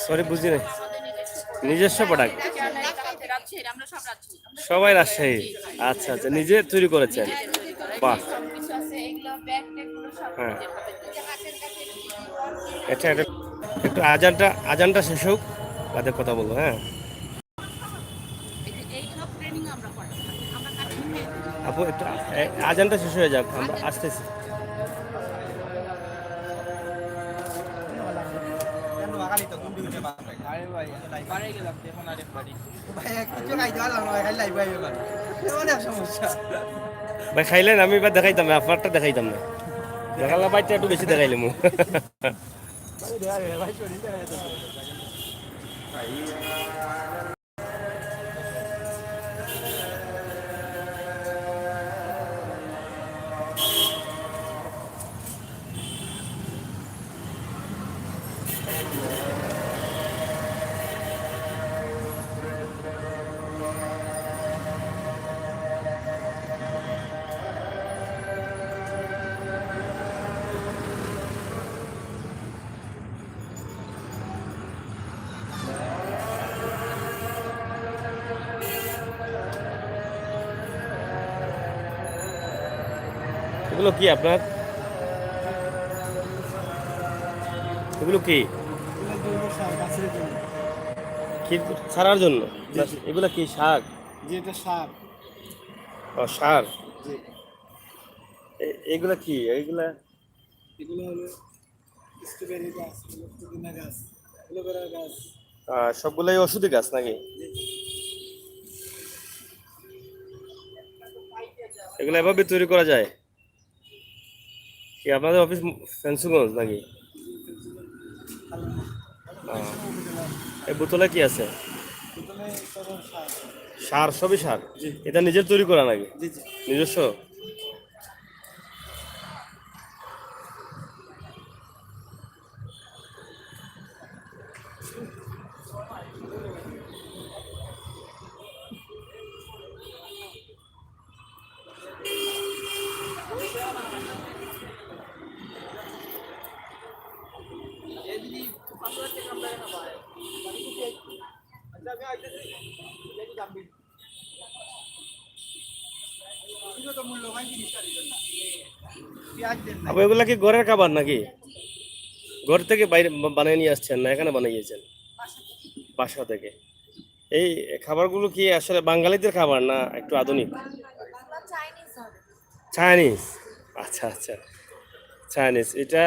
S1: সরি বুঝি নাই, নিজস্ব প্রোডাক্ট,
S2: আমরা সব রাখছি।
S1: সবাই রাজশাহী। আচ্ছা আচ্ছা, নিজে তৈরি করেছেন, বাহ।
S2: সবকিছু আছে, এগুলো ব্যাগ ট্যাগগুলো সব
S1: হ্যাঁ,
S2: নিজের হাতে তৈরি।
S1: এটা এটা একটু আজানটা শেষ হোক, তাদের কথা বলবো। হ্যাঁ
S2: এই সব ট্রেনিং আমরা করাই, আমরা কাছে পেয়ে দিই।
S1: আপু, একটু আজানটা শেষ হয়ে যাক, আমরা আসতেছি। ভাই খাইলেন? আমি এবার দেখাইতাম না, আপনারটা দেখাইতাম না, দেখালাম বাইরটা একটু বেশি দেখাইলাম। এগুলো কি আপনার? এগুলো কি কি ছাড়ার জন্য? এগুলো কি শাক?
S3: যেটা সার,
S1: ও সার।
S3: যে
S1: এগুলা কি? এগুলা
S3: এগুলো হলো স্ট্রবেরি গাছ, পুদিনা গাছ, অ্যালোভেরা গাছ।
S1: সবগুলাই ওষুধি গাছ নাকি? এগুলো এভাবে তৈরি করা যায় কি? আপনাদের অফিস ফেন্সুগঞ্জ নাকি? আহ, এই বোতলে কি আছে?
S3: প্রথমে তরল সার।
S1: সার, সবই সার। এটা নিজের তৈরি করা নাকি?
S3: জি জি।
S1: নিজস্ব? আপু এগুলা কি ঘরের খাবার নাকি? ঘর থেকে বাইরে বানিয়ে নিয়ে আসছেন না এখানে বানিয়েছেন? বাসা থেকে। এই খাবারগুলো কি আসলে বাঙালিদের খাবার না একটু আধুনিক?
S4: চাইনিজ হবে।
S1: চাইনিজ। আচ্ছা আচ্ছা, চাইনিজ এটা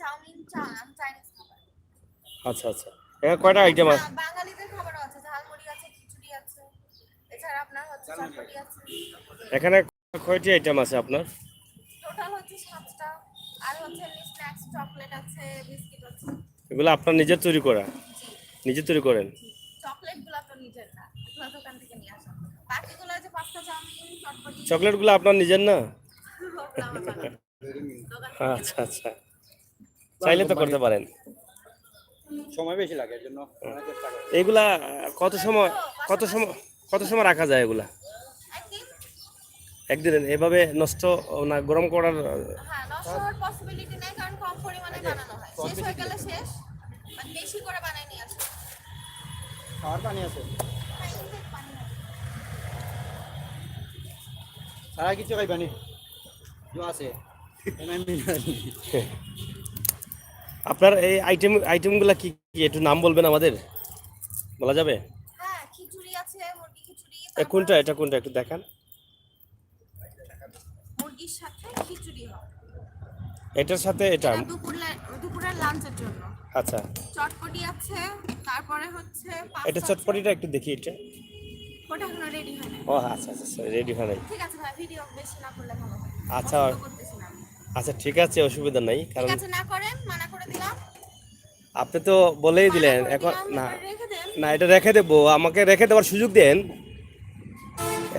S4: চাউমিন চাইনিজ খাবার।
S1: আচ্ছা আচ্ছা, এখানে কয়টা আইটেম আছে?
S4: বাঙালিদের খাবারও আছে, ঝালমুড়ি আছে, খিচুড়ি আছে, এছাড়া আপনার হচ্ছে চটপটি আছে।
S1: এখানে কয়টি আইটেম আছে আপনার?
S4: টোটাল হচ্ছে 7টা। আর হচ্ছে স্ন্যাক্স, চকলেট আছে, বিস্কিট আছে।
S1: এগুলো আপনার নিজের তৈরি করা? নিজে তৈরি করেন?
S4: চকলেটগুলো তো নিজের না, এগুলো দোকান থেকে নিয়ে আসা। বাকিগুলো যে পাস্তা, চাউমিন, চটপটি
S1: চকলেটগুলো আপনার নিজের না?
S4: ওগুলো আমার বানানো।
S1: আচ্ছা আচ্ছা, চাইলে তো করতে পারেন।
S3: সময় বেশি লাগে এর জন্য অনেক চেষ্টা করে।
S1: এইগুলা কত সময় রাখা যায় এগুলা?
S4: একদিন
S1: একদিন এভাবে নষ্ট না গরম করার?
S4: হ্যাঁ, নষ্ট হওয়ার পসিবিলিটি নাই, কারণ কম পরিমাণে বানানো হয়। শেষ হয়ে গেলে শেষ, মানে বেশি করে বানাই নিয়ে আসে।
S3: খাওয়ার পানি আছে
S4: হ্যাঁ, ইনটেক পানি আছে।
S3: সারা কিছু খাইবানি আছে
S1: আপনার এই আইটেমগুলা কি কি একটু নাম বলবেন আমাদের? বলা যাবে?
S4: হ্যাঁ, খিচুড়ি আছে, মুরগি খিচুড়ি।
S1: কোনটা এটা কোনটা একটু দেখান।
S4: মুরগির সাথে খিচুড়ি হয়।
S1: এটার সাথে এটা?
S4: এটা দুপুরের লাঞ্চের জন্য।
S1: আচ্ছা,
S4: চটপটি আছে, তারপরে হচ্ছে
S1: এটা চটপটিটা একটু দেখি এটা।
S4: ওটা এখনো রেডি হয় না।
S1: ও আচ্ছা আচ্ছা, রেডি হয় নাই।
S4: ঠিক আছে ভাই, ভিডিও বেশি না করলে ভালো হয়।
S1: আচ্ছা
S4: পছন্দ করতেছি না আমি।
S1: আচ্ছা, ঠিক আছে, অসুবিধা নাই।
S4: ঠিক
S1: কারণ
S4: আছে, না করেন, মানা করে দিলাম।
S1: আপনি তো বলেই দিলেন,
S4: মানা করে
S1: এখন
S4: দিলাম,
S1: না
S4: এবার রেখে দেন।
S1: না এটা রেখে দেবো, আমাকে রেখে দেওয়ার সুযোগ দেন।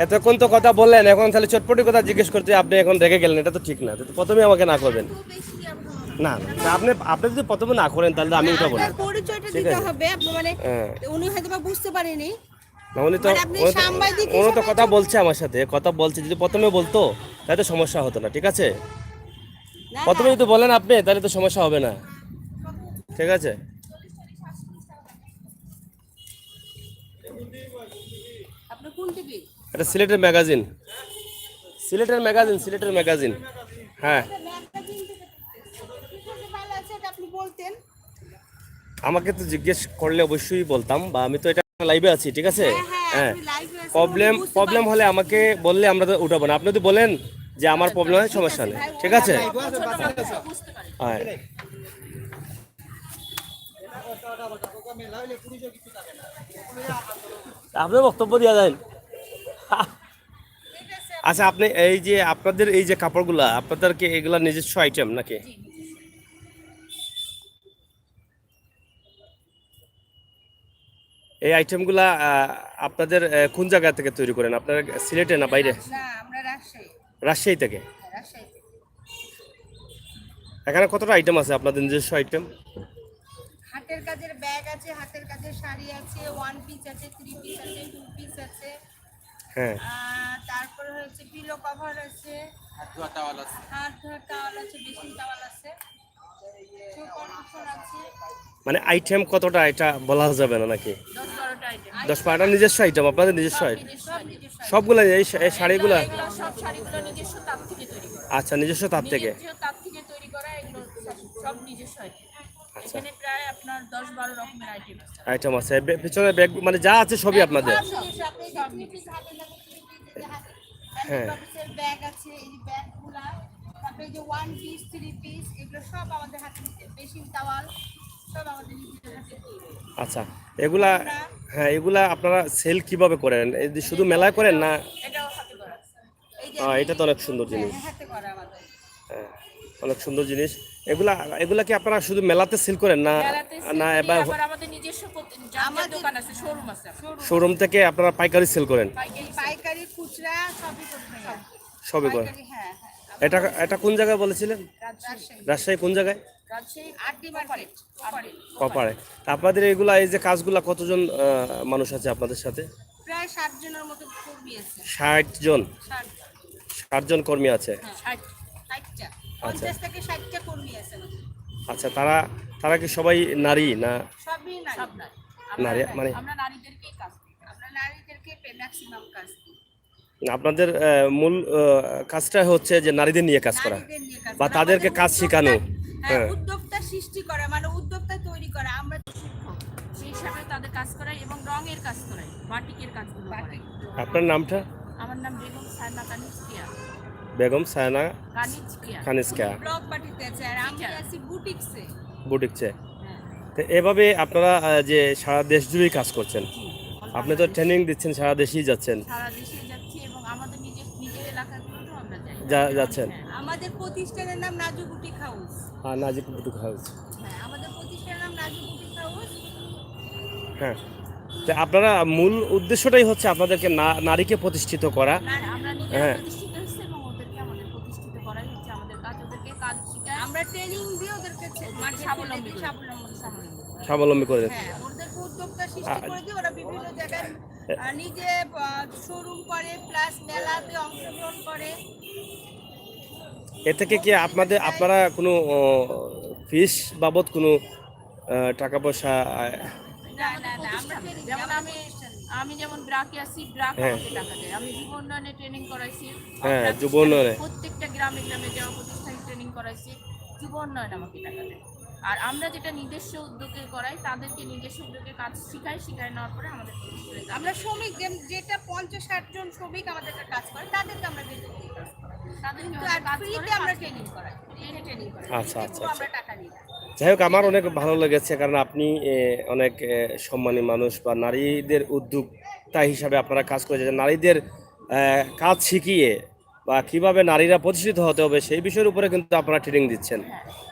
S1: এতক্ষণ তো কথা বললেন, এখন তাহলে চটপটির কথা জিজ্ঞেস করতে আপনি এখন রেখে গেলেন, এটা তো ঠিক না। তো প্রথমে আমাকে না করবেন।
S4: খুব বেশি আর ভালো হবে
S1: না না, আপনি যদি প্রথমে না করেন তাহলে আমি উঠাবো না।
S5: আপনার পরিচয়টা
S1: ঠিক
S5: দিতে
S1: আছে।
S5: হবে, আপনি মানে
S1: হ্যাঁ,
S5: উনি হয়তো বা বুঝতে পারেনি।
S1: না, উনি তো
S5: মানে আপনি সাংবাদিক
S1: উনি তো
S5: হিসেবে
S1: কথা বলছে আমার সাথে, কথা বলছে। যদি প্রথমে বলতো তাহলে তো সমস্যা হতো না, ঠিক আছে?
S5: না,
S1: প্রথমে যদি বলেন আপনি তাহলে তো সমস্যা হবে না, ঠিক আছে?
S5: আপনি কোন টিভি?
S1: এটা সিলেটের ম্যাগাজিন, সিলেটের ম্যাগাজিন। হ্যাঁ,
S5: ভালো আছে, এটা আপনি বলতেন।
S1: আমাকে তো জিজ্ঞেস করলে অবশ্যই বলতাম, বা আমি তো এটা লাইভে আছি, ঠিক আছে? হ্যাঁ,
S5: আপনি লাইভে আছেন,
S1: প্রবলেম হলে আমাকে বললে আমরা তো উঠাবো না। আপনি যদি বলেন যে আমার প্রবলেম হয়, সমস্যা নেই, ঠিক আছে? হ্যাঁ, আপনি বক্তব্য দিয়ে দেন। আচ্ছা, আপনি এই যে আপনাদের এই যে কাপড়গুলা, আপনাদের কি এগুলা নিজস্ব আইটেম নাকি? এই আইটেমগুলা আপনাদের কোন জায়গা থেকে তৈরি করেন? আপনারা সিলেটে না বাইরে?
S5: না, আমরা রাজশাহী।
S1: রাজশাহী থেকে।
S5: রাজশাহী থেকে।
S1: এখানে কতটা আইটেম আছে আপনাদের নিজস্ব আইটেম?
S5: হাতের কাজের ব্যাগ আছে, হাতের কাজের শাড়ি আছে, 1 পিস আছে, 3 পিস আছে, 2 পিস আছে।
S1: হ্যাঁ,
S5: তারপরে হচ্ছে পিলো কভার আছে, হাত ধোয়া টাওয়াল আছে, বেসিন টাওয়াল আছে, শু কন্ডিশন আছে।
S1: মানে আইটেম কতটা এটা বলা যাবে না নাকি?
S2: 10-12টা আইটেম।
S1: 10-12টা নিজস্ব আইটেম, আপনাদের নিজস্ব আইটেম
S2: নিজস্ব
S1: সবগুলো? এই শাড়িগুলা?
S2: এগুলো সব শাড়িগুলো নিজস্ব তাঁত থেকে তৈরি করা।
S1: আচ্ছা, নিজস্ব তার থেকে।
S2: নিজস্ব তাঁত থেকে তৈরি করা, এগুলো সব নিজস্ব আইটেম।
S1: আচ্ছা,
S2: এখানে প্রায় আপনার 10-12 রকমের আইটেম আছে।
S1: আইটেম আছে। পিছনে ব্যাগ মানে যা আছে সবই আপনাদের? হ্যাঁ,
S5: ব্যাগ আছে, এই যে ব্যাগগুলা, তারপরে এই যে 1 পিস, 3 পিস, এগুলো সব আমাদের হাতে নিতে। বেসিন টাওয়াল সব আমাদের নিজেদের হাতে তৈরি।
S1: আচ্ছা, এগুলা, হ্যাঁ, এগুলা আপনারা সেল কিভাবে করেন? এই যে শুধু মেলায় করেন না?
S2: এটাও হাতে করা।
S5: এই যে
S1: এটা তো অনেক সুন্দর জিনিস।
S5: হাতে করা আমাদের।
S1: হ্যাঁ, অনেক সুন্দর জিনিস। এগুলা কি আপনারা শুধু মেলাতে সেল করেন না?
S2: মেলাতে sell
S1: না
S2: করি,
S1: এবার
S2: আবার আমাদের নিজস্ব যার দোকান আছে, শোরুম আছে আমাদের।
S1: শোরুম থেকে আপনারা পাইকারি সেল করেন?
S5: পাইকারি, খুচরা সবই করতে হয়।
S1: সবই করেন?
S5: পাইকারি, হ্যাঁ হ্যাঁ।
S1: এটা কোন জায়গায় বলেছিলেন?
S5: রাজশাহী।
S1: রাজশাহী কোন জায়গায়?
S2: Rajshahi
S5: RD market.
S1: কপাড়ে। তা আপনাদের এগুলা এই যে কাজগুলা কতজন মানুষ আছে আপনাদের সাথে?
S5: প্রায় 60 জনের মতো কর্মী আছে।
S1: 60 জন?
S5: 60
S1: 60 জন কর্মী আছে।
S5: 60টা, 50 থেকে 60টা কর্মী আছে আমাদের।
S1: আচ্ছা, তারা তারা কি সবাই নারী না?
S5: সবই নারী।
S2: সব নয়,
S1: নারী মানে
S2: আমরা নারীদেরকেই কাজ করি।
S5: আমরা নারীদেরকে ম্যাক্সিমাম কাজ দিই।
S1: আপনাদের মূল কাজটা হচ্ছে যে নারীদের নিয়ে কাজ করা
S5: নারীদের নিয়ে কাজ
S1: বা
S5: করা,
S1: তাদেরকে
S5: আমাদের
S1: কাজ শেখানো। হ্যাঁ,
S5: উদ্যোক্তা সৃষ্টি করা, মানে উদ্যোক্তা তৈরি করা। আমরা
S2: শিক্ষক সেই হিসাবে তাদের কাজ করাই এবং রঙের কাজ করাই, বাটিকের কাজগুলো করাই।
S1: আপনার নামটা?
S2: আমার নাম বেগম সায়না কানিজকিয়া।
S1: বেগম সায়না
S2: কানিজকিয়া।
S1: খানিজকা
S5: ব্লক পার্টিতে আছে, আর আমি আছি বুটিক্সে।
S1: বুটিকছে।
S2: হ্যাঁ,
S1: তো এভাবে আপনারা যে সারা দেশ জুড়েই কাজ করছেন,
S2: জি।
S1: আপনি তো ট্রেনিং দিচ্ছেন, সারা দেশেই যাচ্ছেন,
S2: সারা দেশে যাচ্ছি এবং আমাদের নিজের এলাকাগুলোতেও আমরা যাই।
S1: যাচ্ছেন।
S2: হ্যাঁ,
S5: আমাদের প্রতিষ্ঠানের নাম নাজু বুটিক হাউস।
S1: আর নাজিক বুটিক হাউস।
S5: হ্যাঁ, আমাদের প্রতিষ্ঠানের নাম নাজু বুটিক হাউস।
S1: হ্যাঁ, তো আপনারা মূল উদ্দেশ্যটাই হচ্ছে আপনাদেরকে নারীকে প্রতিষ্ঠিত করা।
S2: আমরা নিজেরা
S1: হ্যাঁ।
S2: প্রতিষ্ঠিত হচ্ছে এবং ওদেরকে আমাদের প্রতিষ্ঠিত করাই হচ্ছে আমাদের কাজ। ওদেরকে কাজ শেখায়,
S5: আমরা ট্রেনিং দিয়ে ওদেরকে
S2: স্বাবলম্বী করি।
S1: স্বাবলম্বী করে।
S5: হ্যাঁ, ওদেরকে উদ্যোক্তা সৃষ্টি করে দিয়ে ওরা বিভিন্ন জায়গায় নিজে শোরুম করে, প্লাস মেলাতে অংশগ্রহণ করে।
S1: এ থেকে কি আপনারা কোনো ফিস বাবদ কোনো টাকা পয়সা
S5: না না না, আমরা ট্রেনিং,
S2: যেমন আমি যেমন ব্রাকে আছি, ব্রাক
S1: হ্যাঁ।
S2: আমাকে টাকা দেয়। আমি যুব উন্নয়নে ট্রেনিং করাইছি,
S1: হ্যাঁ,
S2: প্রাতিষ্ঠানিক
S1: যুব উন্নয়নে।
S2: প্রত্যেকটা গ্রামে গ্রামে যাওয়া প্রতিষ্ঠানিক ট্রেনিং করাইছি, যুব উন্নয়ন আমাকে টাকা দেয়। আর আমরা যেটা নিজস্ব উদ্যোগে করাই, তাদেরকে নিজস্ব উদ্যোগে কাজ শিখাই নেওয়ার পরে আমাদের প্রতিষ্ঠানে কাজ।
S5: আমরা শ্রমিক যেটা 50-60 জন শ্রমিক আমাদের কাজ করে, তাদেরকে আমরা বেতন দিই কাজ করাই।
S2: তাদের
S5: কিন্তু
S2: কিন্তু
S5: আর
S2: কাজ
S5: ফ্রিতে
S2: করে
S5: আমরা
S2: কাজ
S5: ট্রেনিং করাই, ফ্রিতে ট্রেনিং করাই।
S1: আচ্ছা, আচ্ছা,
S5: আমরা টাকা নিই না।
S1: যাই হোক, আমার অনেক ভালো লেগেছে, কারণ আপনি অনেক সম্মানী মানুষ বা নারীদের উদ্যোক্তা হিসাবে আপনারা কাজ করে যাচ্ছেন। নারীদের কাজ শিখিয়ে বা কিভাবে নারীরা প্রতিষ্ঠিত হতে হবে সেই বিষয়ের উপরে কিন্তু আপনারা ট্রেনিং দিচ্ছেন।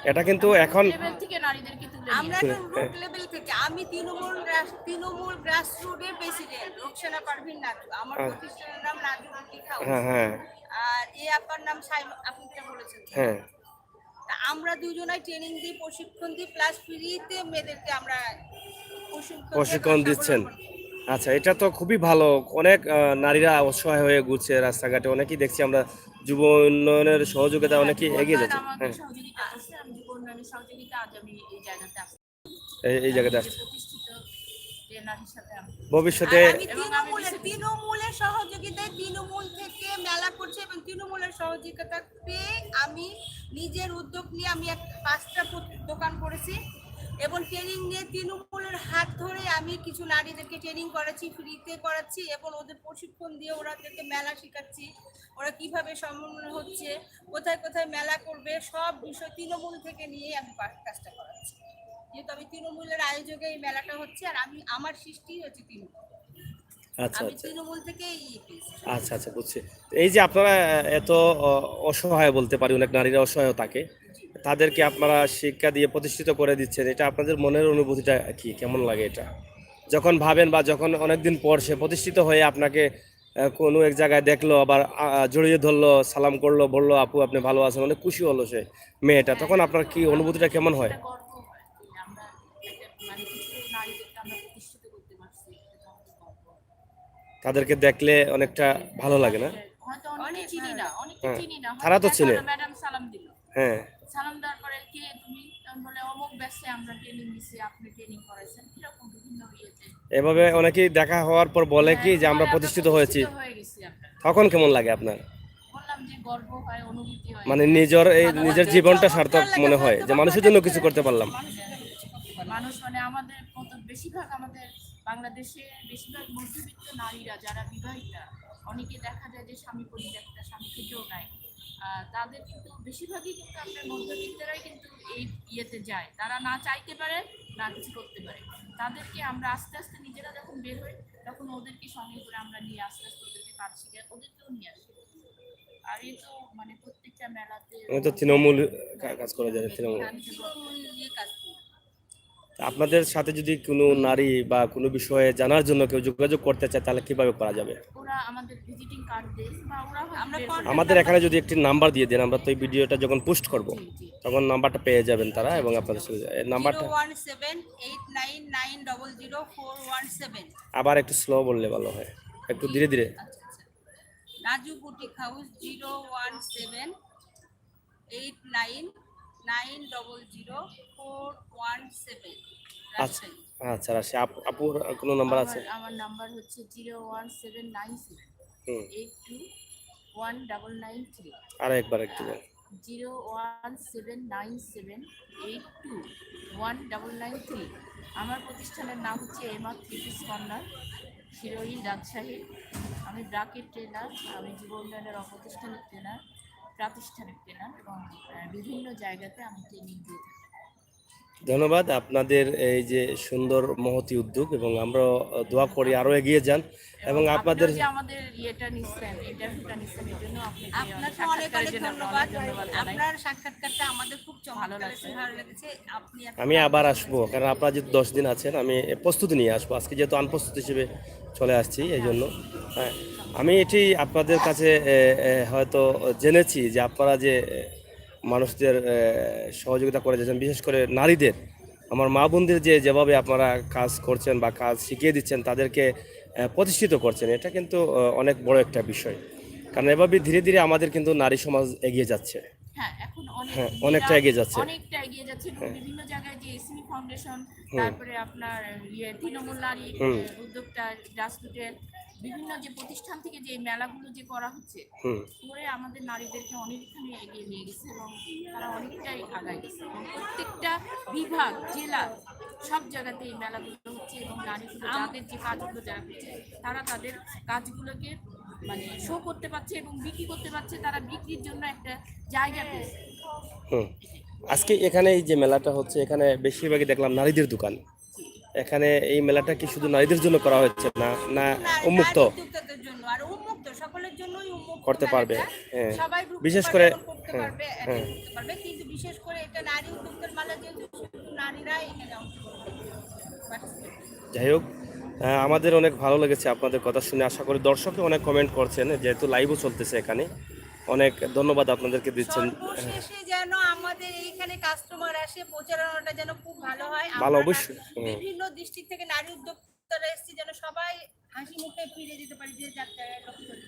S1: এটা কিন্তু এখন
S2: লেভেল থেকে নারীদেরকে তুলে
S5: আমরা
S2: নিয়ে
S5: তো রুট লেভেল থেকে, আমি তৃণমূল গ্রাসরুটের প্রেসিডেন্ট রোকসানা পারভিন নাজু। আমার প্রতিষ্ঠানের নাম নাজু বুটিক হাউস।
S1: হ্যাঁ, হ্যাঁ,
S5: আর আপার নাম আপনি যেটা বলেছেন।
S1: হ্যাঁ,
S5: তা আমরা দুজনাই ট্রেনিং দিই, প্রশিক্ষণ দিই, প্লাস ফ্রিতে মেয়েদেরকে আমরা
S1: প্রশিক্ষণ দিচ্ছেন। আচ্ছা, এটা তো খুবই ভালো। অনেক নারীরা অসহায় হয়ে ঘুরছে রাস্তাঘাটে, অনেকেই দেখছি আমরা। যুব উন্নয়নের সহযোগিতা অনেকেই এগিয়ে যাচ্ছে।
S2: আমাকে
S1: হ্যাঁ,
S2: সহযোগিতা করছে। আমি যুব উন্নয়নের সহযোগিতা, আজ আমি এই জায়গাতে আসছি।
S1: এই জায়গাতে
S2: নিজে
S1: আসছে।
S2: প্রতিষ্ঠিত ট্রেনার হিসাবে আমি
S1: ভবিষ্যতে
S5: আমি তৃণমূলের সহযোগিতায়, তৃণমূল থেকে মেলা করছে এবং তৃণমূলের সহযোগিতা পেয়ে আমি নিজের উদ্যোগ নিয়ে আমি 5টা দোকান করেছি এবং ট্রেনিং নিয়ে তৃণমূলের হাত ধরে আমি কিছু নারীদেরকে ট্রেনিং করাচ্ছি, ফ্রিতে করাচ্ছি এবং ওদের প্রশিক্ষণ দিয়ে ওদেরকে মেলা শেখাচ্ছি। ওরা কিভাবে সমন্বয় হচ্ছে, কোথায় কোথায় মেলা করবে, সব বিষয় তৃণমূল থেকে নিয়ে আমি কাজটা করাচ্ছি। যেহেতু আমি তৃণমূলের আয়োজকে এই মেলাটা হচ্ছে, আর আমার সৃষ্টি হচ্ছে তৃণমূল।
S1: আচ্ছা,
S5: আমি
S1: আচ্ছা,
S5: তৃণমূল থেকেই পেয়েছি।
S1: আচ্ছা, আচ্ছা, বুঝছি। এই যে আপনারা এত অসহায় বলতে পারি, অনেক নারীরা অসহায় থাকে, তাদেরকে আপনারা শিক্ষা দিয়ে প্রতিষ্ঠিত করে দিচ্ছেন, এটা আপনাদের মনের অনুভূতিটা কি, কেমন লাগে এটা যখন ভাবেন বা যখন অনেকদিন পর সে প্রতিষ্ঠিত হয়ে আপনাকে কোনো এক জায়গায় দেখলো, আবার জড়িয়ে ধরলো, সালাম করলো, বললো আপু আপনি ভালো আছেন, অনেক খুশি হলো সে মেয়েটা, তখন আপনার কি অনুভূতিটা কেমন হয়?
S2: একটা গর্ব হয় যে আমরা মানে কিছু নারীদেরকে আমরা প্রতিষ্ঠিত করতে পারছি, এটা আমাদের গর্ব।
S1: তাদেরকে দেখলে অনেকটা ভালো লাগে না?
S2: হয়তো অনেকে চিনি না, অনেকে
S1: হ্যাঁ,
S2: চিনি না,
S1: তারা তো
S2: হয়তো
S1: চিনে।
S2: ম্যাডাম সালাম দিল,
S1: হ্যাঁ,
S2: সালাম দেওয়ার পরে কে তুমি, তখন বলে অমুক ব্যাচে আমরা ট্রেনিং দিছি, আপনি ট্রেনিং করাইছেন, এরকম বিভিন্ন ইয়েতে।
S1: এভাবে অনেকেই দেখা হওয়ার পর বলে কি যে আমরা
S2: বলে
S1: প্রতিষ্ঠিত হয়েছি,
S2: হয়ে গেছি আপনার।
S1: তখন কেমন লাগে আপনার?
S2: বললাম যে গর্ব হয়, অনুভূতি হয়।
S1: মানে নিজের জীবনটা সার্থক মনে হয় যে মানুষের জন্য কিছু করতে পারলাম।
S2: মানুষ মানে আমাদের মতো বেশিরভাগ আমাদের বাংলাদেশে বেশিরভাগ মধ্যবিত্ত নারীরা যারা বিবাহিতা, অনেকে দেখা যায় যে স্বামী পরিত্যক্তা, স্বামী থেকেও নাই, তাদের কিন্তু বেশিরভাগই কিন্তু আপনার মধ্যবিত্তরাই কিন্তু এই ইয়েতে যায়। তারা না চাইতে পারে, না কিছু করতে পারে। তাদেরকে আমরা আস্তে আস্তে নিজেরা যখন বের হই, তখন ওদেরকে সঙ্গে করে আমরা নিয়ে আস্তে আস্তে ওদেরকে কাজ শিখে ওদেরকেও নিয়ে আসি। আর এই তো মানে প্রত্যেকটা মেলাতে
S1: আমি তো তৃণমূল কাজ করে যাচ্ছে, তৃণমূল।
S5: আমি তৃণমূল নিয়ে কাজ করি।
S1: আপনাদের সাথে যদি কোনো নারী বা কোনো বিষয়ে জানার জন্য কেউ যোগাযোগ করতে চায়, তাহলে কিভাবে করা যাবে?
S2: ওরা আমাদের ভিজিটিং কার্ড দেয় বা ওরা
S5: আমরা
S1: আমাদের এখানে যদি একটি নাম্বার দিয়ে দেন, আমরা তো এই ভিডিওটা যখন পোস্ট করব তখন নাম্বারটা পেয়ে যাবেন তারা, এবং আপনাদের সাথে এই নাম্বারটা
S5: 01789900417।
S1: আবার একটু স্লো বললে ভালো হয়, একটু ধীরে ধীরে।
S5: আচ্ছা আচ্ছা, নাজু বুটিক হাউস 01789 900417
S1: আচ্ছা আচ্ছা রাশি আপুর কোনো নাম্বার আছে?
S2: আমার নাম্বার হচ্ছে 01797
S1: হুম
S2: 821993।
S1: আর একবার একটু বল।
S2: 01797821993। আমার প্রতিষ্ঠানের নাম হচ্ছে Emma three piece corner, Shirohi, Rajshahi. আমি ব্রাকের ট্রেনার, আমি যুব উন্নয়নের অপ্রতিষ্ঠানিক ট্রেনার, প্রাতিষ্ঠানিক ট্রেনার এবং বিভিন্ন জায়গাতে আমি ট্রেনিং দিয়ে থাকি।
S1: ধন্যবাদ আপনাদের এই যে সুন্দর মহতি উদ্যোগ, এবং আমরা দোয়া করি আরো এগিয়ে যান এবং আপনাদের
S2: আপনিও যে আমাদের ইয়েটা নিচ্ছেন, ইন্টারভিউটা নিচ্ছেন, এই জন্য
S5: আপনাকে অনেক অনেক ধন্যবাদ। আপনার সাক্ষাৎকারটা আমাদের খুব ভালো লাগছে, ভালো লেগেছে। আপনি
S1: আমি আবার আসবো, কারণ আপনারা যেহেতু 10 দিন আছেন, আমি প্রস্তুতি নিয়ে আসবো। আজকে যেহেতু আনপ্রস্তুত হিসেবে চলে আসছি, এই জন্য হ্যাঁ আমি এটি আপনাদের কাছে হয়তো জেনেছি যে আপনারা যে মানুষদের সহযোগিতা করে যাচ্ছেন, বিশেষ করে নারীদের, আমার মা বোনদের যেভাবে আপনারা কাজ করছেন বা কাজ শিখিয়ে দিচ্ছেন, তাদেরকে প্রতিষ্ঠিত করছেন, এটা কিন্তু অনেক বড় একটা বিষয়। কারণ এভাবে ধীরে ধীরে আমাদের কিন্তু নারী সমাজ এগিয়ে যাচ্ছে।
S2: হ্যাঁ, এখন
S1: হ্যাঁ, অনেকটা এগিয়ে যাচ্ছে।
S2: অনেকটা এগিয়ে যাচ্ছে এবং বিভিন্ন জায়গায় যে এসিমি ফাউন্ডেশন, তারপরে আপনার তৃণমূল নারী উদ্যোক্তা, গ্রাসরুটের বিভিন্ন যে প্রতিষ্ঠান থেকে যে মেলাগুলো যে করা হচ্ছে, করে আমাদের নারীদেরকে অনেকখানি এগিয়ে নিয়ে গেছে এবং তারা অনেকটাই আগায় গেছে এবং প্রত্যেকটা বিভাগ, জেলা, সব জায়গাতে এই মেলাগুলো হচ্ছে এবং নারীগুলো যাদের যে কাজগুলো যারা করছে, তারা তাদের কাজগুলোকে মানে শো করতে পারছে এবং বিক্রি করতে পারছে, তারা বিক্রির জন্য একটা জায়গা পেয়েছে।
S1: আজকে এখানে এই যে মেলাটা হচ্ছে, এখানে বেশিরভাগই দেখলাম নারীদের দোকান। এখানে এই মেলাটা কি শুধু নারীদের জন্য করা হচ্ছে না, না উন্মুক্ত
S5: উদ্যোক্তাদের জন্য আর উন্মুক্ত, সকলের জন্যই উন্মুক্ত
S1: করতে পারবে?
S5: মেলাটা।
S1: হ্যাঁ,
S5: সবাই ঢুকতে
S1: বিশেষ
S5: পারবে
S1: করে
S5: এবং করতে পারবে, করতে পারবে, কিন্তু বিশেষ করে এটা নারী উদ্যোক্তার মেলা, যেহেতু শুধু নারীরাই এখানে অংশগ্রহণ করবে।
S1: যাই হোক, আমাদের অনেক ভালো লেগেছে আপনাদের কথা শুনে। আশা করি দর্শকও অনেক কমেন্ট করছেন, যেহেতু লাইভও চলতেছে এখানে। অনেক ধন্যবাদ আপনাদেরকে দিচ্ছেন।
S5: সর্বশেষে যেন আমাদের এইখানে কাস্টমার আসে, প্রচারণাটা যেন খুব ভালো হয়।
S1: ভালো,
S5: আমরা
S1: অবশ্যই।
S5: বিভিন্ন ডিস্ট্রিক্ট থেকে নারী উদ্যোক্তারা এসেছি, যেন সবাই হাসি মুখে ফিরে যেতে পারি যে যার জায়গায় লক্ষ্য করি।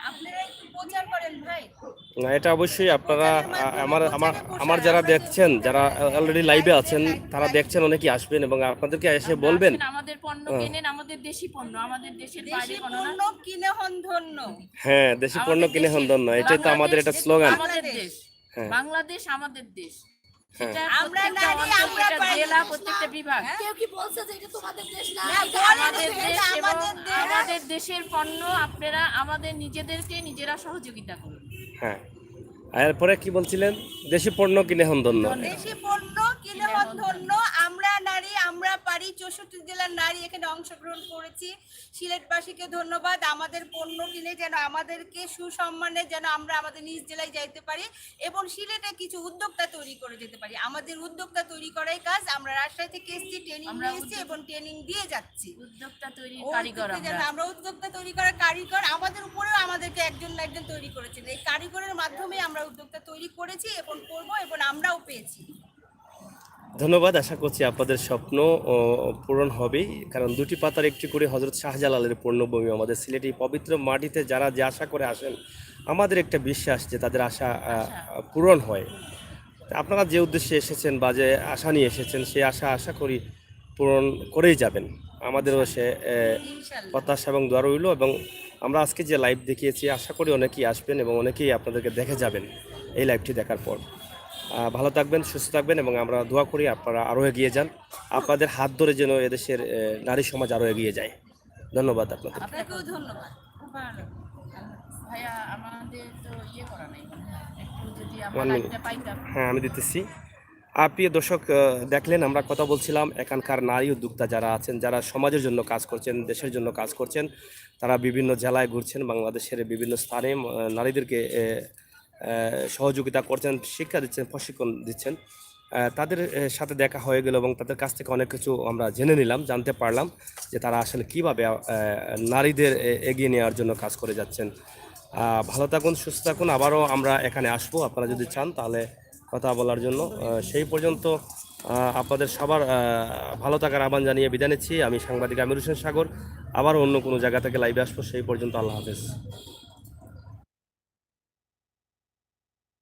S5: আপনারা একটু প্রচার করেন ভাই।
S1: না, এটা অবশ্যই আপনারা আমার যারা দেখছেন, যারা অলরেডি লাইভে আছেন, তারা দেখছেন, অনেকেই আসবেন এবং আপনাদেরকে এসে বলবেন
S2: আমাদের পণ্য কেনেন, আমাদের দেশি পণ্য, আমাদের দেশের বাইরে
S5: দেশি
S2: পণ্য
S5: পণ্য কিনে হন ধন্য।
S1: হ্যাঁ, দেশি পণ্য কিনে হন ধন্য, এটাই তো আমাদের একটা স্লোগান।
S2: আমাদের দেশ,
S1: হ্যাঁ।
S2: বাংলাদেশ আমাদের দেশ। সেটা
S5: আমরা
S2: প্রত্যেকটা
S5: নারী,
S2: অঞ্চল,
S5: আমরা
S2: প্রত্যেকটা
S5: পারি।
S2: জেলা, প্রত্যেকটা বিভাগ।
S4: কেউ কি বলছে যে এটা তোমাদের দেশ না?
S2: আমাদের দেশ এবং
S5: আমাদের দেশ।
S2: আমাদের দেশের পণ্য আপনারা আমাদের নিজেদেরকে নিজেরা সহযোগিতা করুন।
S1: হ্যাঁ, এরপরে কি বলছিলেন? দেশি পণ্য কিনে হন ধন্য।
S5: দেশি পণ্য কিনে হন ধন্য। আমরা নারী, আমরা পারি। 64 জেলার নারী এখানে অংশগ্রহণ করেছি। সিলেটবাসীকে ধন্যবাদ। আমাদের পণ্য কিনে যেন আমাদেরকে সুসম্মানে যেন আমরা আমাদের নিজ জেলায় যাইতে পারি এবং সিলেটে কিছু উদ্যোক্তা তৈরি করে যেতে পারি। আমাদের উদ্যোক্তা তৈরি করাই কাজ। আমরা রাজশাহী থেকে এসেছি, ট্রেনিং নিয়েছি এবং ট্রেনিং দিয়ে যাচ্ছি।
S2: উদ্যোক্তা তৈরি কারিগর
S5: আমরা উদ্যোক্তা তৈরি করার কারিগর। আমাদের উপরেও আমাদেরকে একজন না একজন তৈরি করেছেন। এই কারিগরের মাধ্যমে আমরা উদ্যোক্তা তৈরি করেছি এবং করব এবং আমরাও পেয়েছি।
S1: ধন্যবাদ। আশা করছি আপনাদের স্বপ্ন পূরণ হবেই, কারণ দুটি পাতার একটি করে হযরত শাহজালালের পূর্ণভূমি আমাদের সিলেট। এই পবিত্র মাটিতে যারা যে আশা করে আসেন, আমাদের একটা বিশ্বাস যে তাদের আশা পূরণ হয়। আপনারা যে উদ্দেশ্যে এসেছেন বা যে আশা নিয়ে এসেছেন, সেই আশা করি পূরণ করেই যাবেন। আমাদেরও সে প্রত্যাশা এবং দোয়া রইল। এবং আমরা আজকে যে লাইভ দেখিয়েছি, আশা করি অনেকেই আসবেন এবং অনেকেই আপনাদেরকে দেখে যাবেন এই লাইভটি দেখার পর। ভালো থাকবেন, সুস্থ থাকবেন এবং আমরা দোয়া করি আপনারা আরও এগিয়ে যান। আপনাদের হাত ধরে যেন এদেশের নারী সমাজ আরও এগিয়ে যায়। ধন্যবাদ আপনাদের।
S5: আপনাকেও ধন্যবাদ। খুব ভালো।
S2: ভাইয়া, আমাদের তো ইয়ে করা নাই, একটু যদি আমরা লাইনটা পাইতাম।
S1: হ্যাঁ, আমি দিতেছি। প্রিয় দর্শক, দেখলেন আমরা কথা বলছিলাম এখানকার নারী উদ্যোক্তা যারা আছেন, যারা সমাজের জন্য কাজ করছেন, দেশের জন্য কাজ করছেন। তারা বিভিন্ন জেলায় ঘুরছেন, বাংলাদেশের বিভিন্ন স্থানে নারীদেরকে সহযোগিতা করছেন, শিক্ষা দিচ্ছেন, প্রশিক্ষণ দিচ্ছেন। তাদের সাথে দেখা হয়ে গেল এবং তাদের কাছ থেকে অনেক কিছু আমরা জেনে নিলাম, জানতে পারলাম যে তারা আসলে কীভাবে নারীদের এগিয়ে নেওয়ার জন্য কাজ করে যাচ্ছেন। ভালো থাকুন, সুস্থ থাকুন। আবারও আমরা এখানে আসবো আপনারা যদি চান, তাহলে কথা বলার জন্য। সেই পর্যন্ত আপনাদের সবার ভালো থাকার আহ্বান জানিয়ে বিদায় নিচ্ছি। আমি সাংবাদিক আমির হোসেন সাগর। আবার অন্য কোনো জায়গা থেকে লাইভে আসবো, সেই পর্যন্ত আল্লাহ হাফেজ।